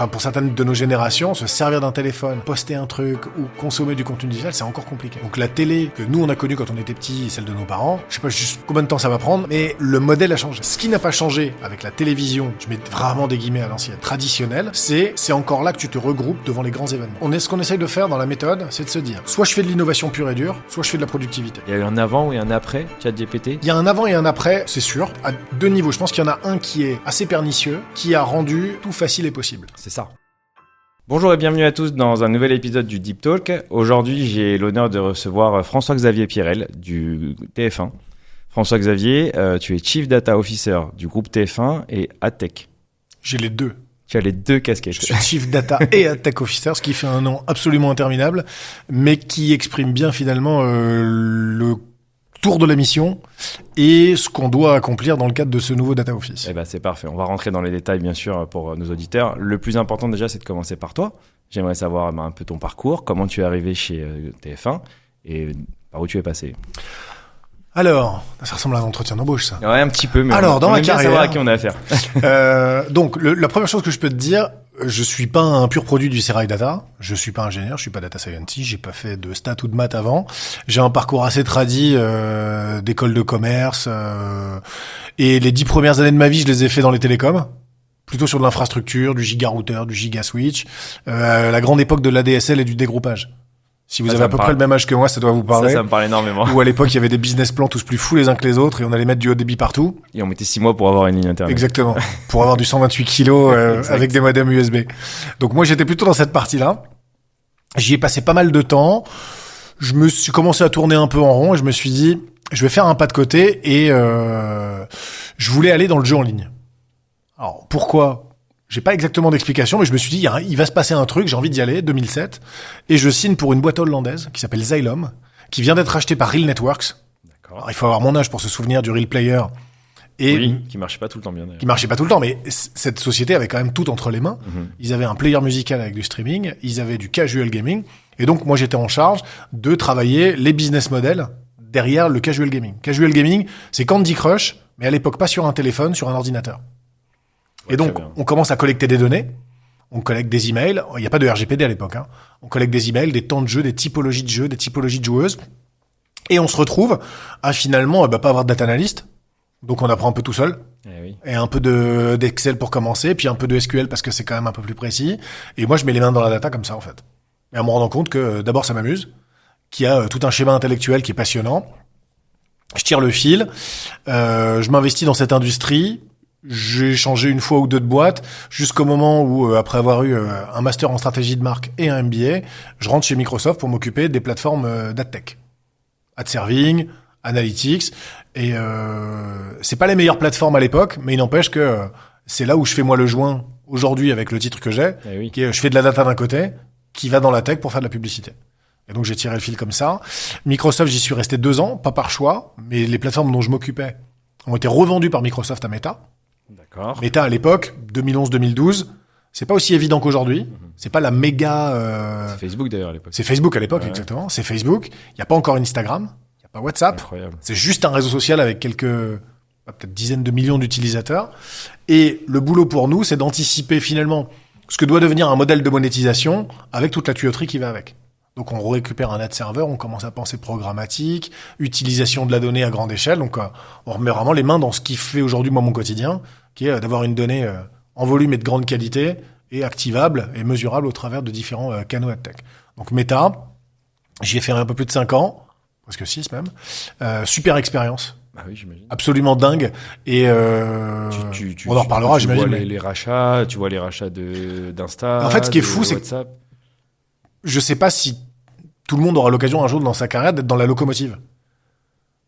pour certaines de nos générations, se servir d'un téléphone, poster un truc ou consommer du contenu digital, c'est encore compliqué. Donc la télé que nous on a connue quand on était petits, celle de nos parents, je sais pas juste combien de temps ça va prendre, mais le modèle a changé. Ce qui n'a pas changé avec la télévision, je mets vraiment des guillemets à l'ancienne, traditionnelle, c'est encore là que tu te regroupes devant les grands événements. Ce qu'on essaye de faire dans la méthode, c'est de se dire, soit je fais de l'innovation pure et dure, soit je fais de la productivité. Il y a eu un avant et un après ChatGPT? Il y a un avant et un après, c'est sûr, à 2 niveaux. Je pense qu'il y en a un qui est assez pernicieux, qui a rendu tout facile et possible. C'est ça. Bonjour et bienvenue à tous dans un nouvel épisode du Deep Talk. Aujourd'hui, j'ai l'honneur de recevoir François-Xavier Pierrel du TF1. François-Xavier, tu es Chief Data Officer du groupe TF1 et AdTech. J'ai les deux. Tu as les deux casquettes. Je suis Chief Data et AdTech Officer, ce qui fait un nom absolument interminable, mais qui exprime bien finalement le tour de la mission et ce qu'on doit accomplir dans le cadre de ce nouveau Data Office. Eh ben, c'est parfait. On va rentrer dans les détails, bien sûr, pour nos auditeurs. Le plus important déjà, c'est de commencer par toi. J'aimerais savoir un peu ton parcours, comment tu es arrivé chez TF1 et par où tu es passé. Alors, ça ressemble à un entretien d'embauche, ça. Ouais, un petit peu, mais alors, dans ma carrière, savoir à qui on a affaire. Donc, la première chose que je peux te dire, je suis pas un pur produit du Serail Data. Je suis pas ingénieur, je suis pas data scientist, j'ai pas fait de stats ou de maths avant. J'ai un parcours assez tradi d'école de commerce et les 10 premières années de ma vie, je les ai fait dans les télécoms. Plutôt sur de l'infrastructure, du giga router, du giga switch, la grande époque de l'ADSL et du dégroupage. Si vous avez à peu près le même âge que moi, ça doit vous parler. Ça me parle énormément. Où à l'époque, il y avait des business plans tous plus fous les uns que les autres et on allait mettre du haut débit partout. Et on mettait 6 mois pour avoir une ligne internet. Exactement. Pour avoir du 128 kilos avec des modems USB. Donc moi, j'étais plutôt dans cette partie-là. J'y ai passé pas mal de temps. Je me suis commencé à tourner un peu en rond et je me suis dit, je vais faire un pas de côté et je voulais aller dans le jeu en ligne. Alors, pourquoi ? J'ai pas exactement d'explication, mais je me suis dit, il va se passer un truc, j'ai envie d'y aller, 2007. Et je signe pour une boîte hollandaise qui s'appelle Xylem, qui vient d'être achetée par Real Networks. D'accord. Alors, il faut avoir mon âge pour se souvenir du Real Player. Et oui, qui marchait pas tout le temps bien d'ailleurs. Qui marchait pas tout le temps, mais cette société avait quand même tout entre les mains. Mm-hmm. Ils avaient un player musical avec du streaming, ils avaient du casual gaming. Et donc, moi, j'étais en charge de travailler les business models derrière le casual gaming. Casual gaming, c'est Candy Crush, mais à l'époque pas sur un téléphone, sur un ordinateur. Et donc, on commence à collecter des données, on collecte des emails, il n'y a pas de RGPD à l'époque, hein. On collecte des emails, des temps de jeu, des typologies de jeux, des typologies de joueuses, et on se retrouve à finalement pas avoir de data analyst, donc on apprend un peu tout seul, et un peu d'Excel pour commencer, puis un peu de SQL parce que c'est quand même un peu plus précis, et moi je mets les mains dans la data comme ça en fait. Et en me rendant compte que d'abord ça m'amuse, qu'il y a tout un schéma intellectuel qui est passionnant, je tire le fil, je m'investis dans cette industrie. J'ai changé une fois ou deux de boîte jusqu'au moment où, après avoir eu un master en stratégie de marque et un MBA, je rentre chez Microsoft pour m'occuper des plateformes d'AdTech. Ad serving, analytics, et c'est pas les meilleures plateformes à l'époque, mais il n'empêche que c'est là où je fais moi le joint aujourd'hui avec le titre que j'ai, qui est je fais de la data d'un côté, qui va dans la tech pour faire de la publicité. Et donc j'ai tiré le fil comme ça. Microsoft, j'y suis resté 2 ans, pas par choix, mais les plateformes dont je m'occupais ont été revendues par Microsoft à Meta. D'accord. Meta à l'époque, 2011-2012, c'est pas aussi évident qu'aujourd'hui. Mm-hmm. C'est pas la méga. C'est Facebook d'ailleurs à l'époque. C'est Facebook à l'époque, exactement. C'est Facebook. Il y a pas encore Instagram. Il y a pas WhatsApp. Incroyable. C'est juste un réseau social avec quelques peut-être dizaines de millions d'utilisateurs. Et le boulot pour nous, c'est d'anticiper finalement ce que doit devenir un modèle de monétisation avec toute la tuyauterie qui va avec. Donc on récupère un ad serveur, on commence à penser programmatique, utilisation de la donnée à grande échelle. Donc on remet vraiment les mains dans ce qui fait aujourd'hui moi mon quotidien, qui est d'avoir une donnée en volume et de grande qualité et activable et mesurable au travers de différents canaux AdTech. Donc Meta, j'y ai fait un peu plus de 5 ans, presque 6 même. Super expérience. Ah oui, j'imagine. Absolument dingue. Et on en reparlera, j'imagine. Tu vois les rachats, tu vois les rachats d'Insta. En fait, ce qui est fou, c'est que je sais pas si tout le monde aura l'occasion un jour dans sa carrière d'être dans la locomotive.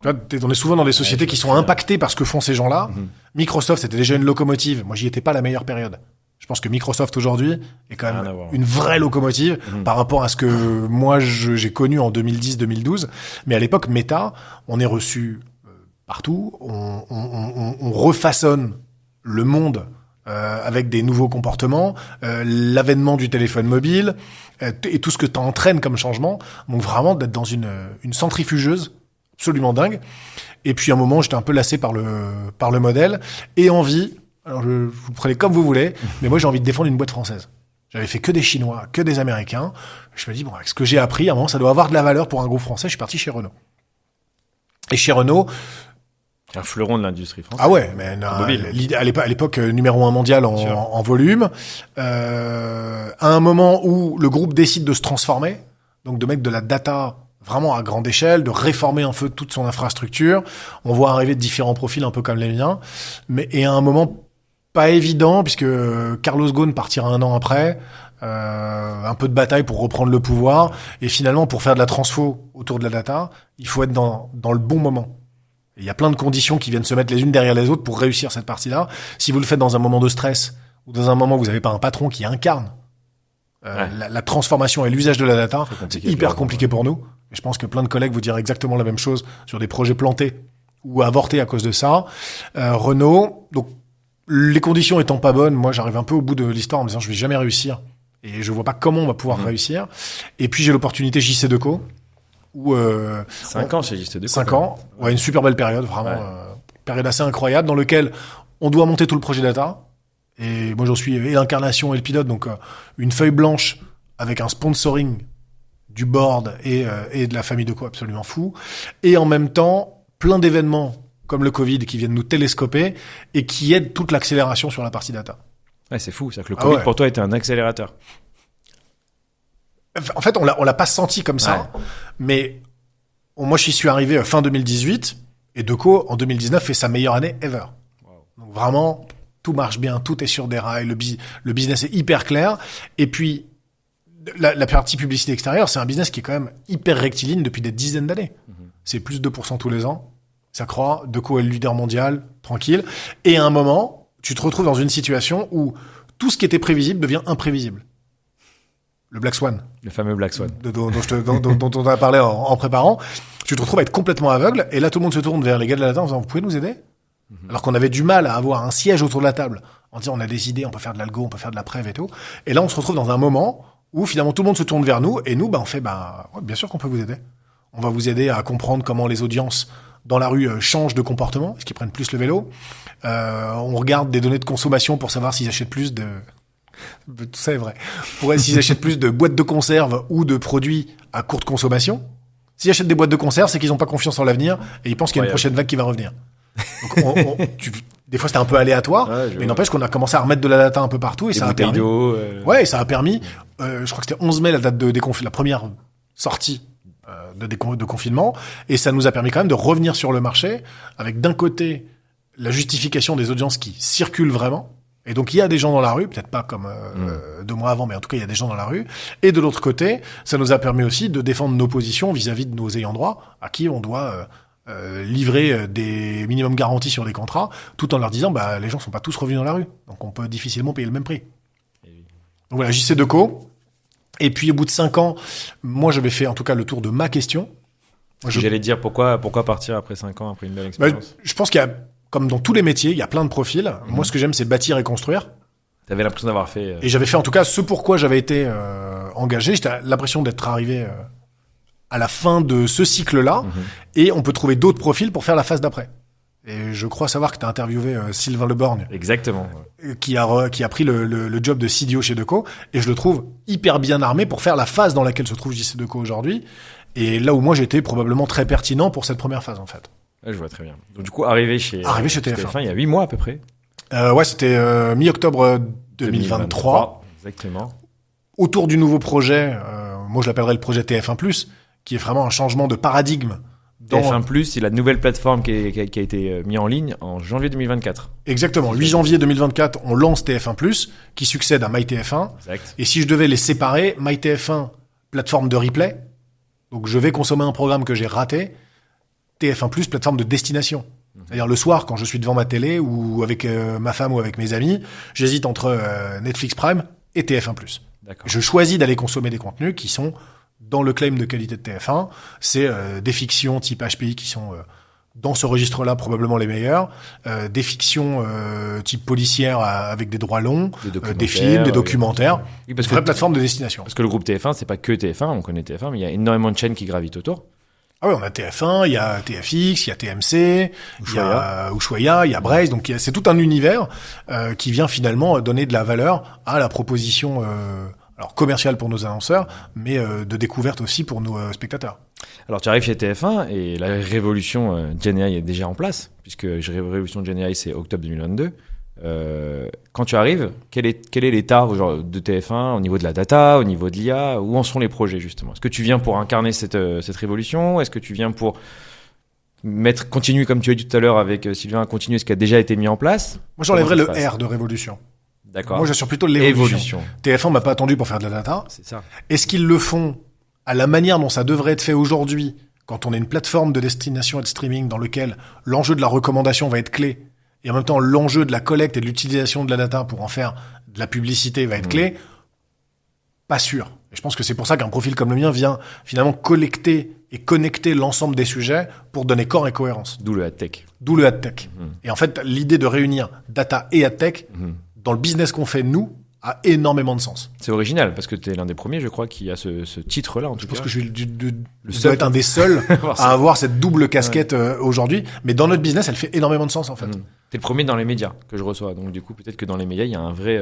On est souvent dans des sociétés qui sont impactées par ce que font ces gens-là. Mm-hmm. Microsoft, c'était déjà une locomotive. Moi, j'y étais pas à la meilleure période. Je pense que Microsoft aujourd'hui est quand même une vraie locomotive par rapport à ce que moi j'ai connu en 2010-2012. Mais à l'époque, Meta, on est reçu partout. On refaçonne le monde avec des nouveaux comportements, l'avènement du téléphone mobile et tout ce que ça entraîne comme changement. Donc vraiment d'être dans une centrifugeuse absolument dingue. Et puis à un moment, j'étais un peu lassé par le modèle et envie Alors vous le prenez comme vous voulez, mais moi j'ai envie de défendre une boîte française. J'avais fait que des Chinois, que des Américains. Je me dis, bon, avec ce que j'ai appris, à un moment, ça doit avoir de la valeur pour un groupe français. Je suis parti chez Renault. Et chez Renault... Un fleuron de l'industrie française. Ah ouais, mais à l'époque, numéro 1 mondial en volume. À un moment où le groupe décide de se transformer, donc de mettre de la data vraiment à grande échelle, de réformer un peu toute son infrastructure. On voit arriver différents profils un peu comme les miens. Et à un moment... pas évident, puisque Carlos Ghosn partira 1 an après, un peu de bataille pour reprendre le pouvoir, et finalement, pour faire de la transfo autour de la data, il faut être dans le bon moment. Il y a plein de conditions qui viennent se mettre les unes derrière les autres pour réussir cette partie-là. Si vous le faites dans un moment de stress, ou dans un moment où vous n'avez pas un patron qui incarne la transformation et l'usage de la data, c'est hyper compliqué pour nous. Et je pense que plein de collègues vous diraient exactement la même chose sur des projets plantés ou avortés à cause de ça. Renault, donc, les conditions étant pas bonnes, moi j'arrive un peu au bout de l'histoire en me disant je vais jamais réussir et je vois pas comment on va pouvoir réussir. Et puis j'ai l'opportunité JC-Decaux où 5 ans chez JC-Decaux. 5 ans, ouais, une super belle période, vraiment période assez incroyable dans lequel on doit monter tout le projet data. Et moi j'en suis et l'incarnation et le pilote, donc une feuille blanche avec un sponsoring du board et de la famille Decaux absolument fou, et en même temps plein d'événements comme le Covid, qui viennent nous télescoper et qui aident toute l'accélération sur la partie data. Ouais, c'est fou. C'est-à-dire que le Covid, pour toi, était un accélérateur. En fait, on l'a pas senti comme ça, mais moi, j'y suis arrivé fin 2018, et Decaux, en 2019, fait sa meilleure année ever. Wow. Donc vraiment, tout marche bien, tout est sur des rails, le business est hyper clair, et puis, la partie publicité extérieure, c'est un business qui est quand même hyper rectiligne depuis des dizaines d'années. C'est plus de 2% tous les ans. Ça croît, Decaux est le leader mondial, tranquille. Et à un moment, tu te retrouves dans une situation où tout ce qui était prévisible devient imprévisible. Le Black Swan. Le fameux Black Swan. Dont on a parlé en préparant. Tu te retrouves à être complètement aveugle. Et là, tout le monde se tourne vers les gars de la data en disant, vous pouvez nous aider? Alors qu'on avait du mal à avoir un siège autour de la table en disant, on a des idées, on peut faire de l'algo, on peut faire de la prév et tout. Et là, on se retrouve dans un moment où finalement tout le monde se tourne vers nous. Et nous, on fait, ouais, bien sûr qu'on peut vous aider. On va vous aider à comprendre comment les audiences dans la rue changent de comportement, est-ce qu'ils prennent plus le vélo. On regarde des données de consommation pour savoir s'ils achètent plus de... Tout ça est vrai. S'ils achètent plus de boîtes de conserve ou de produits à courte consommation. S'ils achètent des boîtes de conserve, c'est qu'ils n'ont pas confiance en l'avenir et ils pensent qu'il y a une prochaine vague qui va revenir. Donc des fois, c'était un peu aléatoire, mais n'empêche qu'on a commencé à remettre de la data un peu partout et ça a permis... Ouais, ça a permis... je crois que c'était 11 mai la date de la première sortie de confinement, et ça nous a permis quand même de revenir sur le marché avec d'un côté la justification des audiences qui circulent vraiment, et donc il y a des gens dans la rue, peut-être pas comme 2 mois avant, mais en tout cas il y a des gens dans la rue, et de l'autre côté ça nous a permis aussi de défendre nos positions vis-à-vis de nos ayants droit à qui on doit livrer des minimums garantis sur des contrats, tout en leur disant les gens sont pas tous revenus dans la rue, donc on peut difficilement payer le même prix. Donc voilà, JC-Decaux. Et puis, au bout de 5 ans, moi, j'avais fait, en tout cas, le tour de ma question. J'allais dire, pourquoi partir après 5 ans, après une belle expérience? Je pense qu'il y a, comme dans tous les métiers, il y a plein de profils. Moi, ce que j'aime, c'est bâtir et construire. T'avais l'impression d'avoir fait... Et j'avais fait, en tout cas, ce pourquoi j'avais été engagé. J'avais l'impression d'être arrivé à la fin de ce cycle-là. Et on peut trouver d'autres profils pour faire la phase d'après. Et je crois savoir que tu as interviewé Sylvain Leborgne. Exactement. Qui a pris le job de CDO chez Decaux. Et je le trouve hyper bien armé pour faire la phase dans laquelle se trouve JC-Decaux aujourd'hui. Et là où moi, j'étais probablement très pertinent pour cette première phase, en fait. Ouais, je vois très bien. Donc, du coup, arrivé chez TF1, il y a 8 mois à peu près. Ouais, c'était mi-octobre 2023. Exactement. Autour du nouveau projet, moi je l'appellerais le projet TF1+, qui est vraiment un changement de paradigme. TF1+, c'est la nouvelle plateforme qui a été mise en ligne en janvier 2024. Exactement. 8 janvier 2024, on lance TF1+, qui succède à MyTF1. Exact. Et si je devais les séparer, MyTF1, plateforme de replay. Donc je vais consommer un programme que j'ai raté. TF1+, plateforme de destination. C'est-à-dire le soir, quand je suis devant ma télé ou avec ma femme ou avec mes amis, j'hésite entre Netflix Prime et TF1+. D'accord. Je choisis d'aller consommer des contenus qui sont dans le claim de qualité de TF1. C'est des fictions type HPI qui sont dans ce registre-là probablement les meilleures. Des fictions type policière avec des droits longs, des films, des documentaires. Oui, parce vraie plateforme de destination. Parce que le groupe TF1, c'est pas que TF1, on connaît TF1, mais il y a énormément de chaînes qui gravitent autour. Ah ouais, on a TF1, il y a TFX, il y a TMC, il y a Ushuaïa, il y a Braze, donc c'est tout un univers qui vient finalement donner de la valeur à la proposition alors commerciale pour nos annonceurs, mais de découverte aussi pour nos spectateurs. Alors tu arrives chez TF1 et la révolution GenAI est déjà en place, puisque la révolution GenAI c'est octobre 2022. Quand tu arrives, quel est l'état de TF1 au niveau de la data, au niveau de l'IA, où en sont les projets justement? Est-ce que tu viens pour incarner cette révolution? Est-ce que tu viens pour continuer comme tu as dit tout à l'heure avec Sylvain, continuer ce qui a déjà été mis en place? Moi j'enlèverais le R de révolution. D'accord. Moi j'assure plutôt l'évolution. TF1 m'a pas attendu pour faire de la data. C'est ça. Est-ce qu'ils le font à la manière dont ça devrait être fait aujourd'hui, quand on est une plateforme de destination et de streaming dans lequel l'enjeu de la recommandation va être clé, et en même temps l'enjeu de la collecte et de l'utilisation de la data pour en faire de la publicité va être clé? Pas sûr. Et je pense que c'est pour ça qu'un profil comme le mien vient finalement collecter et connecter l'ensemble des sujets pour donner corps et cohérence. D'où le AdTech. D'où le AdTech. Et en fait, l'idée de réunir data et AdTech dans le business qu'on fait nous a énormément de sens. C'est original parce que tu es l'un des premiers, je crois, qui a ce titre-là en tout cas. Je pense que je dois être un des seuls à avoir cette double casquette aujourd'hui. Mais dans notre business, elle fait énormément de sens en fait. T'es le premier dans les médias que je reçois, donc du coup peut-être que dans les médias il y a un vrai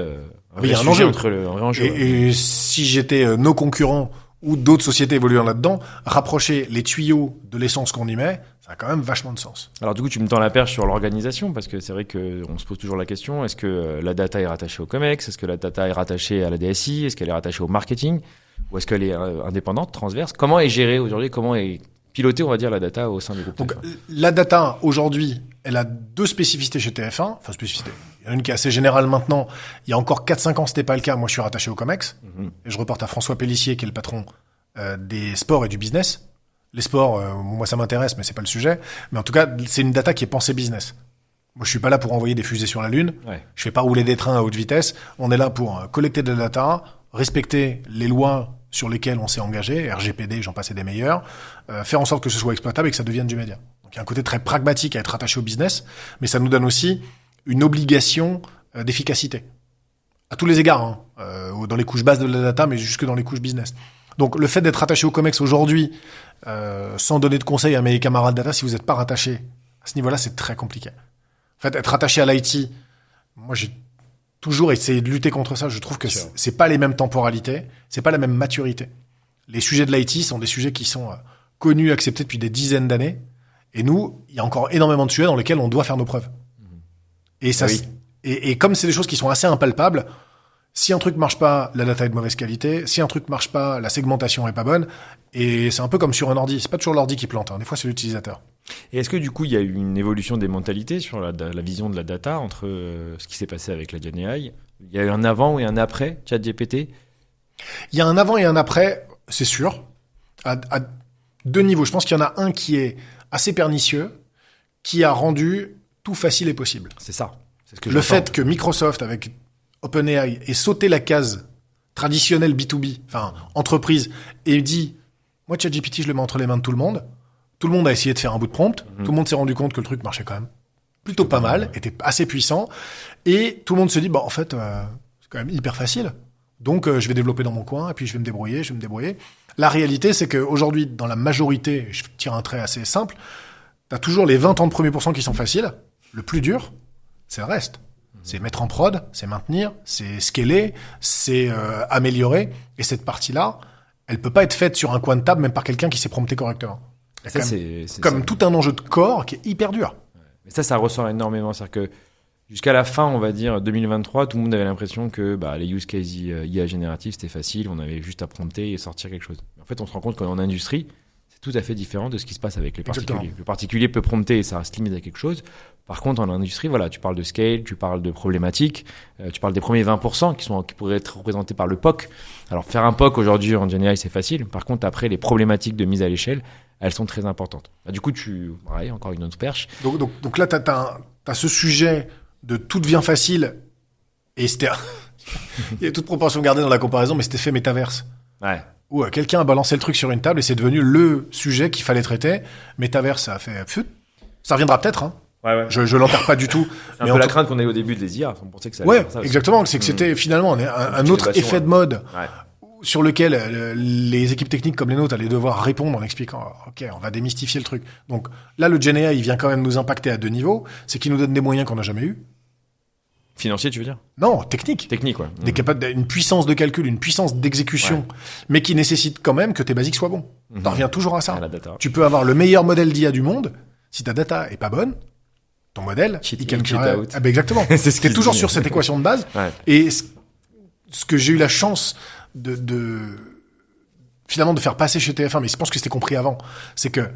enjeu entre un vrai enjeu. Et si j'étais nos concurrents ou d'autres sociétés évoluant là-dedans, rapprocher les tuyaux de l'essence qu'on y met, ça a quand même vachement de sens. Alors du coup tu me tends la perche sur l'organisation parce que c'est vrai que on se pose toujours la question, est-ce que la data est rattachée au Comex, est-ce que la data est rattachée à la DSI, est-ce qu'elle est rattachée au marketing ou est-ce qu'elle est indépendante, transverse? Comment est gérée aujourd'hui, comment est pilotée on va dire la data au sein du groupe? Donc la data aujourd'hui, elle a deux spécificités chez TF1, enfin spécificités. Il y en a une qui est assez générale maintenant. Il y a encore 4-5 ans, c'était pas le cas. Moi, je suis rattaché au Comex. Et je reporte à François Pélissier, qui est le patron des sports et du business. Les sports, moi, ça m'intéresse, mais c'est pas le sujet. Mais en tout cas, c'est une data qui est pensée business. Moi, je suis pas là pour envoyer des fusées sur la Lune. Ouais. Je fais pas rouler des trains à haute vitesse. On est là pour collecter de la data, respecter les lois sur lesquelles on s'est engagé, RGPD, j'en passe des meilleurs, faire en sorte que ce soit exploitable et que ça devienne du média. Donc, il y a un côté très pragmatique à être attaché au business, mais ça nous donne aussi une obligation d'efficacité. À tous les égards, dans les couches basses de la data, mais jusque dans les couches business. Donc, le fait d'être attaché au Comex aujourd'hui, sans donner de conseils à mes camarades data, si vous n'êtes pas rattaché à ce niveau-là, c'est très compliqué. En fait, être attaché à l'IT, moi, j'ai toujours essayé de lutter contre ça. Je trouve que c'est pas les mêmes temporalités, c'est pas la même maturité. Les sujets de l'IT sont des sujets qui sont connus, acceptés depuis des dizaines d'années. Et nous, il y a encore énormément de sujets dans lesquels on doit faire nos preuves. Et ça, et comme c'est des choses qui sont assez impalpables, si un truc marche pas, la data est de mauvaise qualité. Si un truc marche pas, la segmentation est pas bonne. Et c'est un peu comme sur un ordi. C'est pas toujours l'ordi qui plante. Des fois, c'est l'utilisateur. Et est-ce que du coup, il y a eu une évolution des mentalités sur la vision de la data entre ce qui s'est passé avec la GenAI? Il y a eu un avant et un après ChatGPT? Il y a un avant et un après, c'est sûr, à deux niveaux. Je pense qu'il y en a un qui est assez pernicieux, qui a rendu tout facile et possible. C'est ça. C'est ce que le fait que Microsoft, avec OpenAI, ait sauté la case traditionnelle B2B, enfin entreprise, et dit « Moi, ChatGPT, je le mets entre les mains de tout le monde ». Tout le monde a essayé de faire un bout de prompt. Tout le monde s'est rendu compte que le truc marchait quand même plutôt pas mal, était assez puissant. Et tout le monde se dit, en fait, c'est quand même hyper facile. Donc, je vais développer dans mon coin et puis je vais me débrouiller. La réalité, c'est qu'aujourd'hui, dans la majorité, je tire un trait assez simple, t'as toujours les 20 ans de premier pourcent qui sont faciles. Le plus dur, c'est le reste. C'est mettre en prod, c'est maintenir, c'est scaler, c'est améliorer. Et cette partie-là, elle peut pas être faite sur un coin de table, même par quelqu'un qui s'est prompté correctement. Ça, c'est comme tout un enjeu de corps qui est hyper dur. Mais ça ressort énormément. C'est-à-dire que jusqu'à la fin, on va dire 2023, tout le monde avait l'impression que les use cases IA génératifs, c'était facile, on avait juste à prompter et sortir quelque chose. En fait, on se rend compte qu'en industrie, c'est tout à fait différent de ce qui se passe avec les particuliers. Exactement. Le particulier peut prompter et ça reste limite à quelque chose. Par contre, en industrie, tu parles de scale, tu parles de problématiques, tu parles des premiers 20% qui pourraient être représentés par le POC. Alors, faire un POC aujourd'hui en GenAI, c'est facile. Par contre, après, les problématiques de mise à l'échelle, elles sont très importantes. Du coup, encore une autre perche. Donc là, t'as ce sujet de tout devient facile, et c'était, il y a toute proportion gardée dans la comparaison, mais c'était fait métaverse. Ouais. Où quelqu'un a balancé le truc sur une table et c'est devenu le sujet qu'il fallait traiter. Métaverse, ça a fait, ça reviendra peut-être, hein. Ouais. Je l'enterre pas du tout. C'est un peu la crainte qu'on a eu au début des IA. On pensait que ça allait faire ça exactement. C'est que c'était finalement un autre effet de mode. Ouais. sur lequel les équipes techniques comme les nôtres allaient devoir répondre en expliquant OK, on va démystifier le truc. Donc là, le GenAI, il vient quand même nous impacter à deux niveaux. C'est qu'il nous donne des moyens qu'on n'a jamais eu. Financier, tu veux dire? Non, technique. Technique, ouais. Une puissance de calcul, une puissance d'exécution, mais qui nécessite quand même que tes basiques soient bons. T'en reviens toujours à ça. La data. Tu peux avoir le meilleur modèle d'IA du monde. Si ta data est pas bonne, ton modèle, il calculera. Ah ben exactement. C'est ce qui est toujours sur cette équation de base. Ouais. Et ce que j'ai eu la chance finalement de faire passer chez TF1, mais je pense que c'était compris avant, c'est que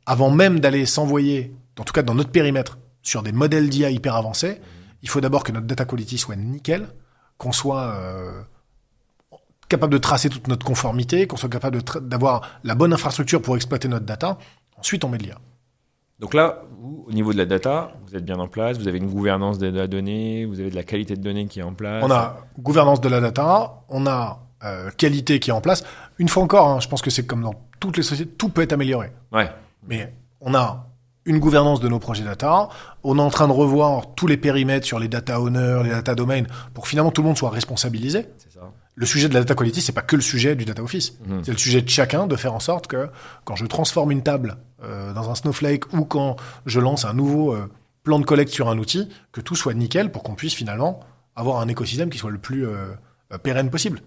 avant même d'aller s'envoyer, en tout cas dans notre périmètre, sur des modèles d'IA hyper avancés, il faut d'abord que notre data quality soit nickel, qu'on soit capable de tracer toute notre conformité, qu'on soit capable d'avoir la bonne infrastructure pour exploiter notre data. Ensuite, on met de l'IA. Donc là, vous, au niveau de la data, vous êtes bien en place, vous avez une gouvernance de la donnée, vous avez de la qualité de données qui est en place. On a gouvernance de la data, on a qualité qui est en place. Une fois encore, je pense que c'est comme dans toutes les sociétés, tout peut être amélioré. Ouais. Mais on a une gouvernance de nos projets data, on est en train de revoir tous les périmètres sur les data owners, les data domains, pour finalement tout le monde soit responsabilisé. C'est ça. Le sujet de la data quality, c'est pas que le sujet du data office. C'est le sujet de chacun de faire en sorte que quand je transforme une table dans un Snowflake ou quand je lance un nouveau plan de collecte sur un outil, que tout soit nickel pour qu'on puisse finalement avoir un écosystème qui soit le plus pérenne possible.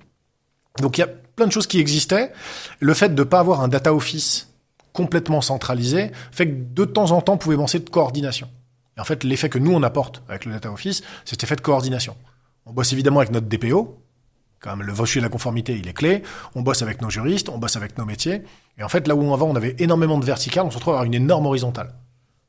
Donc il y a plein de choses qui existaient. Le fait de pas avoir un data office complètement centralisé fait que de temps en temps, on pouvait penser de coordination. Et en fait, l'effet que nous, on apporte avec le data office, c'est cet effet de coordination. On bosse évidemment avec notre DPO. Quand même, le sujet de la conformité, il est clé. On bosse avec nos juristes, on bosse avec nos métiers. Et en fait, là où avant, on avait énormément de verticales, on se retrouve à avoir une énorme horizontale.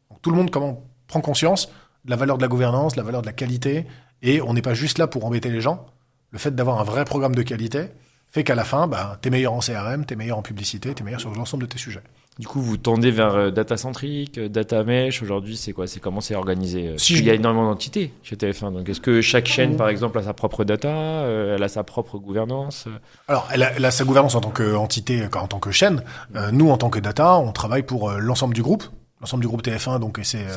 Donc, tout le monde prend conscience de la valeur de la gouvernance, de la valeur de la qualité. Et on n'est pas juste là pour embêter les gens. Le fait d'avoir un vrai programme de qualité fait qu'à la fin, t'es meilleur en CRM, t'es meilleur en publicité, t'es meilleur sur l'ensemble de tes sujets. Du coup, vous tendez vers data centrique, data mesh. Aujourd'hui, c'est quoi? C'est comment c'est organisé? Il y a énormément d'entités chez TF1. Donc, est-ce que chaque chaîne, par exemple, a sa propre data? Elle a sa propre gouvernance? Alors, elle a sa gouvernance en tant qu'entité, en tant que chaîne. Nous, en tant que data, on travaille pour l'ensemble du groupe. L'ensemble du groupe TF1, donc c'est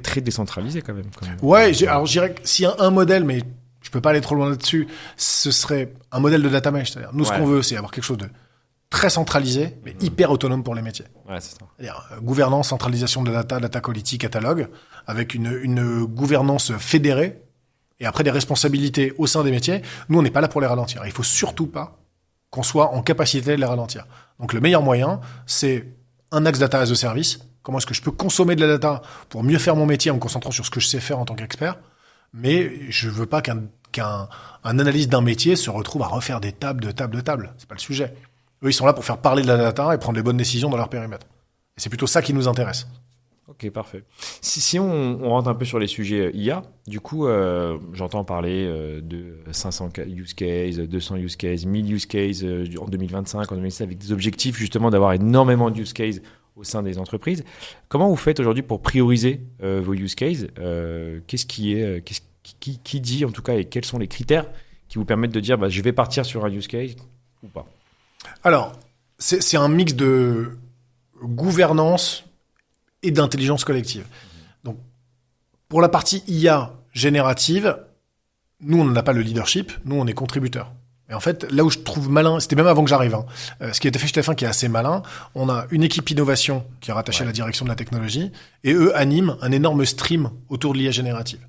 très décentralisé quand même. Ouais, alors je dirais que s'il y a un modèle, mais je peux pas aller trop loin là-dessus, ce serait un modèle de data mesh. C'est-à-dire, nous, ce qu'on veut, c'est avoir quelque chose de très centralisé, mais hyper autonome pour les métiers. Ouais, c'est ça. C'est-à-dire, gouvernance, centralisation de la data quality, catalogue, avec une gouvernance fédérée, et après des responsabilités au sein des métiers. Nous, on n'est pas là pour les ralentir. Il faut surtout pas qu'on soit en capacité de les ralentir. Donc, le meilleur moyen, c'est un axe data as a service. Comment est-ce que je peux consommer de la data pour mieux faire mon métier en me concentrant sur ce que je sais faire en tant qu'expert? Mais je veux pas qu'un analyste d'un métier se retrouve à refaire des tables. C'est pas le sujet. Eux, ils sont là pour faire parler de la data et prendre les bonnes décisions dans leur périmètre. Et c'est plutôt ça qui nous intéresse. Ok, parfait. Si on rentre un peu sur les sujets IA, du coup, j'entends parler de 500 use cases, 200 use cases, 1000 use cases en 2025, en 2026, avec des objectifs justement d'avoir énormément de use cases au sein des entreprises. Comment vous faites aujourd'hui pour prioriser vos use cases? Qu'est-ce qui dit en tout cas, et quels sont les critères qui vous permettent de dire je vais partir sur un use case ou pas? Alors, c'est un mix de gouvernance et d'intelligence collective. Donc, pour la partie IA générative, nous, on n'a pas le leadership, nous, on est contributeurs. Et en fait, là où je trouve malin, c'était même avant que j'arrive, ce qui a été fait chez TF1 qui est assez malin, on a une équipe innovation qui est rattachée à la direction de la technologie, et eux animent un énorme stream autour de l'IA générative.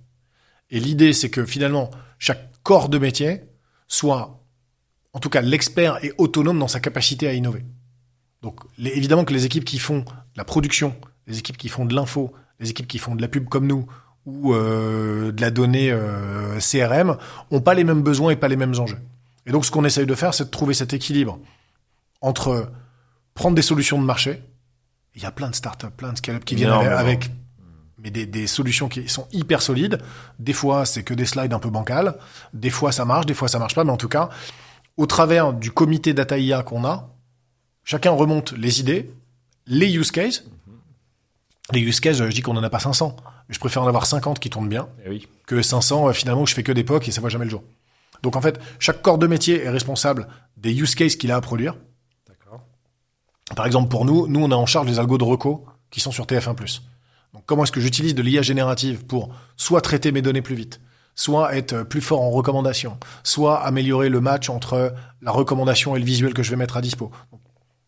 Et l'idée, c'est que finalement, chaque corps de métier soit, en tout cas, l'expert est autonome dans sa capacité à innover. Donc, évidemment que les équipes qui font la production, les équipes qui font de l'info, les équipes qui font de la pub comme nous, ou de la donnée CRM, ont pas les mêmes besoins et pas les mêmes enjeux. Et donc, ce qu'on essaye de faire, c'est de trouver cet équilibre entre prendre des solutions de marché. Il y a plein de startups, plein de scale-up qui viennent avec mais des solutions qui sont hyper solides. Des fois, c'est que des slides un peu bancals. Des fois, ça marche, des fois, ça marche pas. Mais en tout cas, au travers du comité data IA qu'on a, chacun remonte les idées, les use cases. Les use cases, je dis qu'on en a pas 500. Mais je préfère en avoir 50 qui tournent bien que 500, finalement, où je fais que des POC et ça voit jamais le jour. Donc, en fait, chaque corps de métier est responsable des use cases qu'il a à produire. D'accord. Par exemple, pour nous, on est en charge des algos de reco qui sont sur TF1+. Donc, comment est-ce que j'utilise de l'IA générative pour soit traiter mes données plus vite, soit être plus fort en recommandation, soit améliorer le match entre la recommandation et le visuel que je vais mettre à dispo.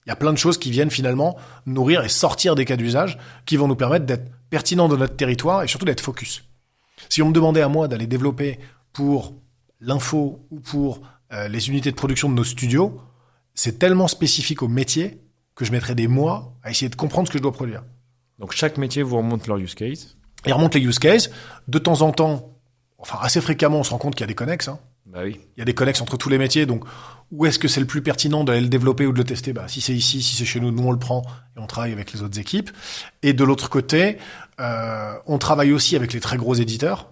Il y a plein de choses qui viennent finalement nourrir et sortir des cas d'usage qui vont nous permettre d'être pertinents dans notre territoire et surtout d'être focus. Si on me demandait à moi d'aller développer pour l'info ou pour les unités de production de nos studios, c'est tellement spécifique au métier que je mettrais des mois à essayer de comprendre ce que je dois produire. Donc chaque métier vous remonte leur use case. Ils remontent les use cases. De temps en temps, enfin assez fréquemment, on se rend compte qu'il y a des connexes. Bah oui. Il y a des connexes entre tous les métiers. Donc, où est-ce que c'est le plus pertinent d'aller le développer ou de le tester? Si c'est ici, si c'est chez nous, nous on le prend et on travaille avec les autres équipes. Et de l'autre côté, on travaille aussi avec les très gros éditeurs.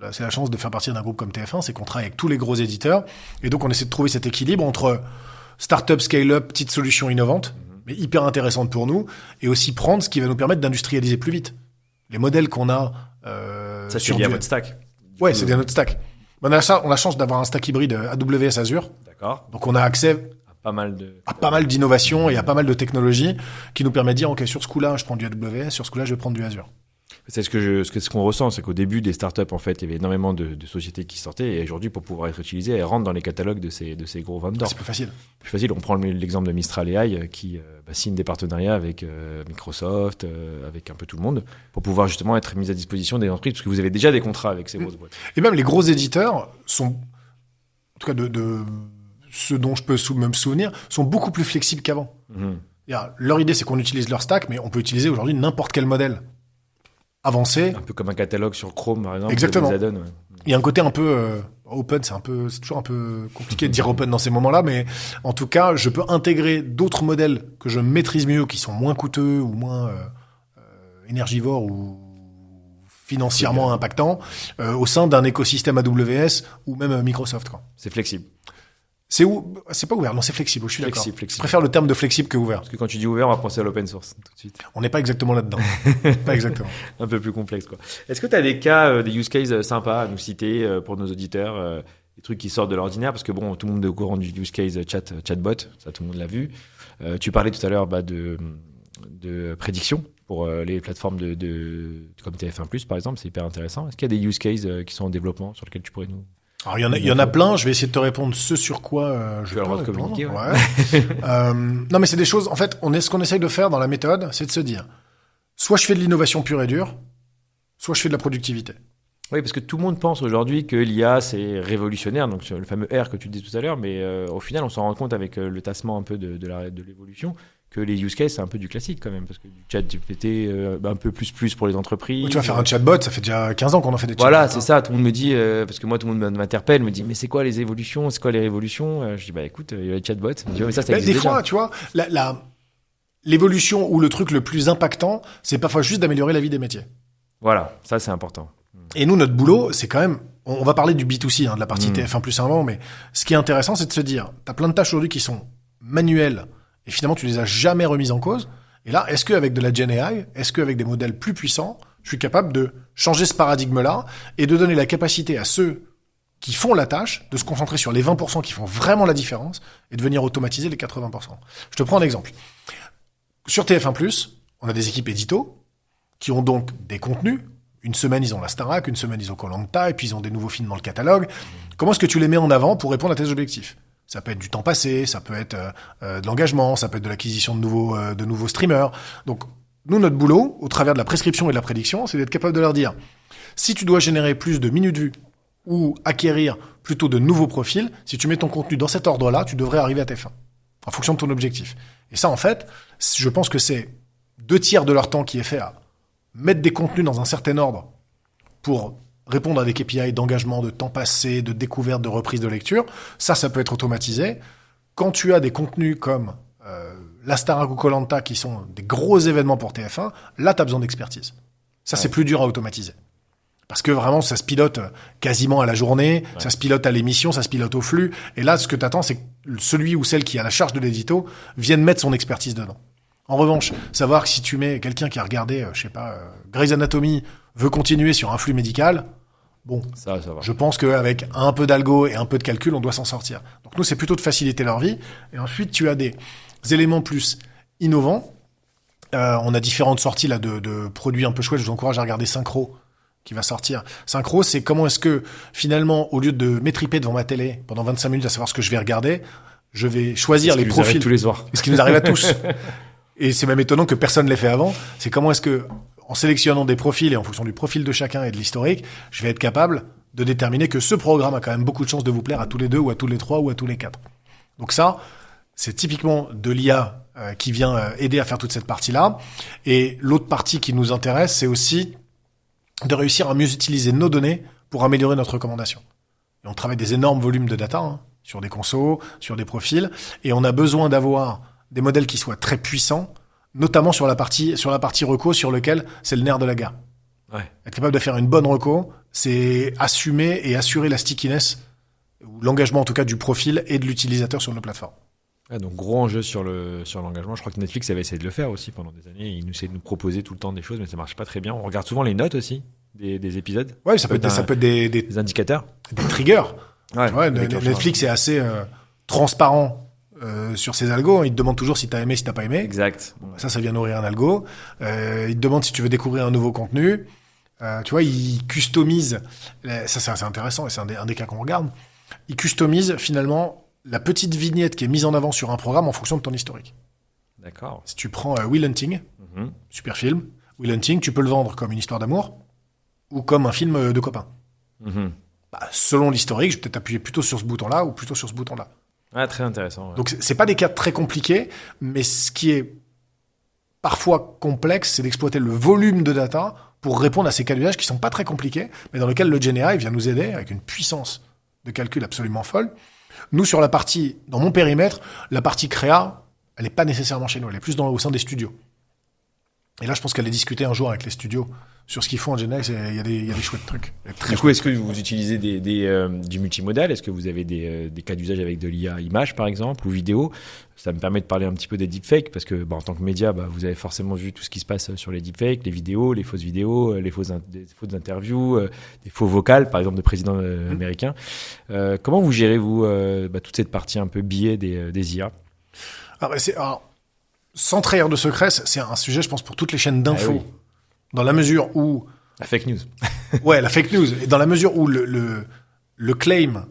Là, c'est la chance de faire partie d'un groupe comme TF1, c'est qu'on travaille avec tous les gros éditeurs. Et donc, on essaie de trouver cet équilibre entre start-up, scale-up, petites solutions innovantes, mais hyper intéressantes pour nous, et aussi prendre ce qui va nous permettre d'industrialiser plus vite. Les modèles qu'on a... ça, c'est lié à votre stack. Ouais, c'est lié à notre stack. On a la chance d'avoir un stack hybride AWS Azure. D'accord. Donc, on a accès à pas mal d'innovations et à pas mal de technologies qui nous permettent de dire, OK, sur ce coup-là, je prends du AWS, sur ce coup-là, je vais prendre du Azure. C'est ce qu'on ressent, c'est qu'au début des startups, en fait, il y avait énormément de sociétés qui sortaient, et aujourd'hui, pour pouvoir être utilisées, elles rentrent dans les catalogues de ces gros vendors. C'est plus facile. Plus facile. On prend l'exemple de Mistral AI qui signe des partenariats avec Microsoft, avec un peu tout le monde, pour pouvoir justement être mis à disposition des entreprises, parce que vous avez déjà des contrats avec ces grosses boîtes. Et même les gros éditeurs sont, en tout cas de ceux dont je peux me souvenir, sont beaucoup plus flexibles qu'avant. Leur idée, c'est qu'on utilise leur stack, mais on peut utiliser aujourd'hui n'importe quel modèle avancé. Un peu comme un catalogue sur Chrome, par exemple. Exactement. Des add-ons, ouais. Il y a un côté un peu open, c'est toujours un peu compliqué de dire open dans ces moments-là, mais en tout cas, je peux intégrer d'autres modèles que je maîtrise mieux, qui sont moins coûteux ou moins énergivores ou financièrement impactants, au sein d'un écosystème AWS ou même Microsoft, quoi. C'est flexible. C'est pas ouvert, non, c'est flexible, je suis d'accord. Flexible. Je préfère le terme de flexible que ouvert. Parce que quand tu dis ouvert, on va penser à l'open source tout de suite. On n'est pas exactement là-dedans. Pas exactement. Un peu plus complexe, quoi. Est-ce que tu as des cas, des use cases sympas à nous citer pour nos auditeurs, des trucs qui sortent de l'ordinaire? Parce que bon, tout le monde est au courant du use case chatbot, ça tout le monde l'a vu. Tu parlais tout à l'heure de prédiction pour les plateformes comme TF1+, par exemple, c'est hyper intéressant. Est-ce qu'il y a des use cases qui sont en développement sur lesquels tu pourrais nous... Alors, il y en a plein. Je vais essayer de te répondre ce sur quoi je peux avoir de communiquer. Ouais. Non, mais c'est des choses. En fait, ce qu'on essaye de faire dans la méthode, c'est de se dire, soit je fais de l'innovation pure et dure, soit je fais de la productivité. Oui, parce que tout le monde pense aujourd'hui que l'IA, c'est révolutionnaire, donc le fameux R que tu disais tout à l'heure, mais au final, on s'en rend compte avec le tassement un peu de l'évolution que les use cases, c'est un peu du classique quand même, parce que du chat GPT, un peu plus pour les entreprises. Tu vas faire un chatbot, ça fait déjà 15 ans qu'on en fait des chatbots. Voilà, c'est ça, tout le monde me dit, parce que moi, tout le monde m'interpelle, me dit, mais c'est quoi les évolutions, c'est quoi les révolutions? Je dis, écoute, il y a les chatbots. Je dis, mais ça existe des déjà. fois, tu vois, l'évolution ou le truc le plus impactant, c'est parfois juste d'améliorer la vie des métiers. Voilà, ça c'est important. Et nous, notre boulot, c'est quand même, on va parler du B2C, de la partie TF1+ avant, mais ce qui est intéressant, c'est de se dire, t'as plein de tâches aujourd'hui qui sont manuelles, et finalement, tu les as jamais remises en cause. Et là, est-ce qu'avec de la Gen AI, est-ce qu'avec des modèles plus puissants, je suis capable de changer ce paradigme-là et de donner la capacité à ceux qui font la tâche de se concentrer sur les 20% qui font vraiment la différence et de venir automatiser les 80%. Je te prends un exemple. Sur TF1+, on a des équipes édito qui ont donc des contenus. Une semaine, ils ont la Starac, une semaine, ils ont Koh-Lanta, et puis ils ont des nouveaux films dans le catalogue. Comment est-ce que tu les mets en avant pour répondre à tes objectifs? Ça peut être du temps passé, ça peut être de l'engagement, ça peut être de l'acquisition de nouveaux streamers. Donc, nous, notre boulot, au travers de la prescription et de la prédiction, c'est d'être capable de leur dire, si tu dois générer plus de minutes vues ou acquérir plutôt de nouveaux profils, si tu mets ton contenu dans cet ordre-là, tu devrais arriver à tes fins, en fonction de ton objectif. Et ça, en fait, je pense que c'est 2/3 de leur temps qui est fait à mettre des contenus dans un certain ordre pour répondre à des KPI d'engagement, de temps passé, de découverte, de reprise de lecture. Ça peut être automatisé. Quand tu as des contenus comme la Starac ou Koh-Lanta qui sont des gros événements pour TF1, là, tu as besoin d'expertise. Ça, c'est plus dur à automatiser. Parce que vraiment, ça se pilote quasiment à la journée, ça se pilote à l'émission, ça se pilote au flux. Et là, ce que tu attends, c'est que celui ou celle qui a la charge de l'édito vienne mettre son expertise dedans. En revanche, savoir que si tu mets quelqu'un qui a regardé, Grey's Anatomy, veut continuer sur un flux médical, bon, ça va. Je pense qu'avec un peu d'algo et un peu de calcul, on doit s'en sortir. Donc nous, c'est plutôt de faciliter leur vie. Et ensuite, tu as des éléments plus innovants. On a différentes sorties là de produits un peu chouettes. Je vous encourage à regarder Synchro, qui va sortir. Synchro, c'est comment est-ce que, finalement, au lieu de m'étriper devant ma télé pendant 25 minutes à savoir ce que je vais regarder, je vais choisir les profils. Tous les soirs. Ce qui nous arrive à tous. Et c'est même étonnant que personne ne l'ait fait avant. C'est comment est-ce que, en sélectionnant des profils et en fonction du profil de chacun et de l'historique, je vais être capable de déterminer que ce programme a quand même beaucoup de chances de vous plaire à tous les deux ou à tous les trois ou à tous les quatre. Donc ça, c'est typiquement de l'IA qui vient aider à faire toute cette partie-là. Et l'autre partie qui nous intéresse, c'est aussi de réussir à mieux utiliser nos données pour améliorer notre recommandation. Et on travaille des énormes volumes de data sur des consos, sur des profils, et on a besoin d'avoir des modèles qui soient très puissants, notamment sur la partie reco, sur lequel c'est le nerf de la guerre. Ouais. Être capable de faire une bonne reco, c'est assumer et assurer la stickiness, ou l'engagement en tout cas du profil et de l'utilisateur sur nos plateformes. Ah, donc gros enjeu sur l'engagement. Je crois que Netflix avait essayé de le faire aussi pendant des années. Ils essaient de nous proposer tout le temps des choses, mais ça marche pas très bien. On regarde souvent les notes aussi des épisodes. Ouais, ça peut être des indicateurs, des triggers. Ouais, Netflix est assez transparent sur ses algos. Il te demande toujours si t'as aimé, si t'as pas aimé. Exact. Ça vient nourrir un algo. Il te demande si tu veux découvrir un nouveau contenu. Tu vois, il customise. Ça, c'est assez intéressant et c'est un des cas qu'on regarde. Il customise finalement la petite vignette qui est mise en avant sur un programme en fonction de ton historique. D'accord. Si tu prends Will Hunting, super film, Will Hunting, tu peux le vendre comme une histoire d'amour ou comme un film de copains. Selon l'historique, je vais peut-être appuyer plutôt sur ce bouton-là ou plutôt sur ce bouton-là. Ah, très intéressant. Ouais. Donc, c'est pas des cas très compliqués, mais ce qui est parfois complexe, c'est d'exploiter le volume de data pour répondre à ces cas d'usage qui sont pas très compliqués, mais dans lesquels le GenAI vient nous aider avec une puissance de calcul absolument folle. Nous, dans mon périmètre, la partie créa, elle n'est pas nécessairement chez nous, elle est plus au sein des studios. Et là, je pense qu'elle est discutée un jour avec les studios sur ce qu'ils font en GenAI, il y a des chouettes trucs. Du coup, est-ce que vous utilisez du multimodal ? Est-ce que vous avez des cas d'usage avec de l'IA image, par exemple, ou vidéo ? Ça me permet de parler un petit peu des deepfakes, parce que en tant que média, vous avez forcément vu tout ce qui se passe sur les deepfakes, les vidéos, les fausses vidéos, les fausses interviews, des faux vocales, par exemple, de présidents américains. Comment vous gérez, vous, toute cette partie un peu biais des IA ? Sans trahir de secret, c'est un sujet, je pense, pour toutes les chaînes d'infos. Ah oui. Dans la mesure où... La fake news. Ouais, la fake news. Et dans la mesure où le claim...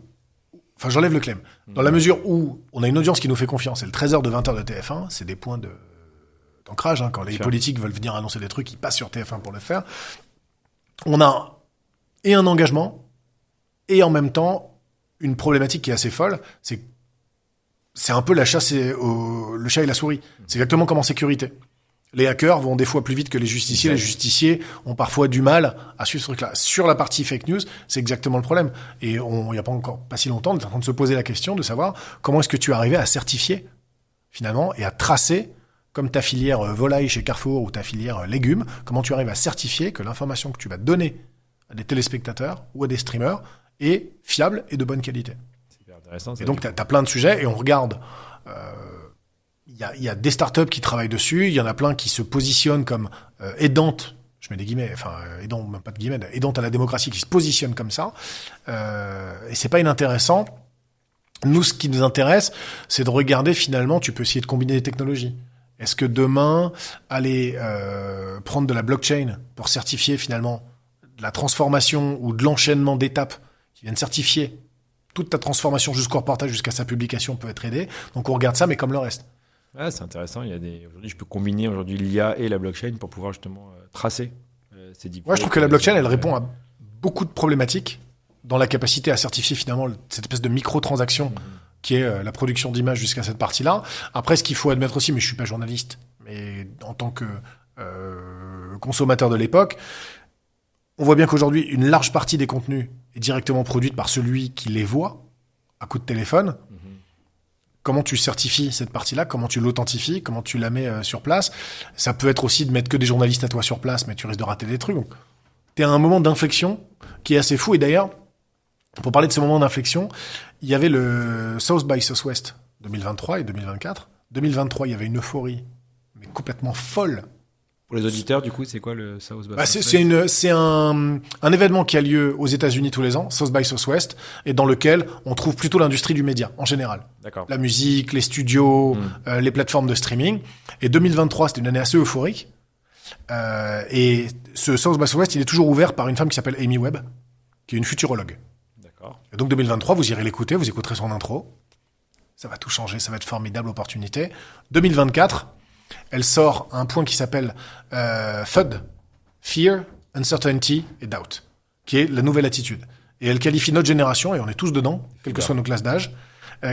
Enfin, j'enlève le claim. Dans la mesure où on a une audience qui nous fait confiance, et le 13h de 20h de TF1, c'est des points d'ancrage. Quand les politiques veulent venir annoncer des trucs, ils passent sur TF1 pour le faire. On a et un engagement, et en même temps, une problématique qui est assez folle, c'est un peu la chasse le chat et la souris. C'est exactement comme en sécurité. Les hackers vont des fois plus vite que les justiciers. Les justiciers ont parfois du mal à suivre ce truc-là. Sur la partie fake news, c'est exactement le problème. Et il n'y a pas si longtemps, on est en train de se poser la question de savoir comment est-ce que tu es arrivé à certifier, finalement, et à tracer, comme ta filière volaille chez Carrefour ou ta filière légumes, comment tu arrives à certifier que l'information que tu vas donner à des téléspectateurs ou à des streamers est fiable et de bonne qualité. C'est hyper intéressant. Et donc, tu as plein de sujets et on regarde... Il y a des startups qui travaillent dessus, il y en a plein qui se positionnent comme aidantes, je mets des guillemets, aidant, même pas de guillemets, aidantes à la démocratie, qui se positionnent comme ça. Et c'est pas inintéressant. Nous, ce qui nous intéresse, c'est de regarder finalement, tu peux essayer de combiner des technologies. Est-ce que demain, aller prendre de la blockchain pour certifier finalement de la transformation ou de l'enchaînement d'étapes qui viennent certifier toute ta transformation jusqu'au reportage, jusqu'à sa publication peut être aidée. Donc on regarde ça, mais comme le reste. Ah, c'est intéressant. Aujourd'hui, je peux combiner l'IA et la blockchain pour pouvoir justement tracer ces deepfakes. Ouais, je trouve que la blockchain, elle répond à beaucoup de problématiques dans la capacité à certifier finalement cette espèce de micro-transaction qui est la production d'images jusqu'à cette partie-là. Après, ce qu'il faut admettre aussi, mais je suis pas journaliste, mais en tant que consommateur de l'époque, on voit bien qu'aujourd'hui, une large partie des contenus est directement produite par celui qui les voit à coup de téléphone. Comment tu certifies cette partie-là? Comment tu l'authentifies? Comment tu la mets sur place? Ça peut être aussi de mettre que des journalistes à toi sur place, mais tu risques de rater des trucs. Donc, t'es à un moment d'inflexion qui est assez fou. Et d'ailleurs, pour parler de ce moment d'inflexion, il y avait le South by Southwest 2023 et 2024. 2023, il y avait une euphorie, mais complètement folle. Pour les auditeurs, du coup, c'est quoi le South by Southwest? C'est un événement qui a lieu aux États-Unis tous les ans, South by Southwest, et dans lequel on trouve plutôt l'industrie du média en général. D'accord. La musique, les studios, les plateformes de streaming. Et 2023, c'était une année assez euphorique. Et ce South by Southwest, il est toujours ouvert par une femme qui s'appelle Amy Webb, qui est une futurologue. D'accord. Et donc 2023, vous irez l'écouter, vous écouterez son intro. Ça va tout changer, ça va être formidable opportunité. 2024, elle sort un point qui s'appelle FUD, Fear, Uncertainty et Doubt, qui est la nouvelle attitude. Et elle qualifie notre génération, et on est tous dedans, quelles que soient nos classes d'âge,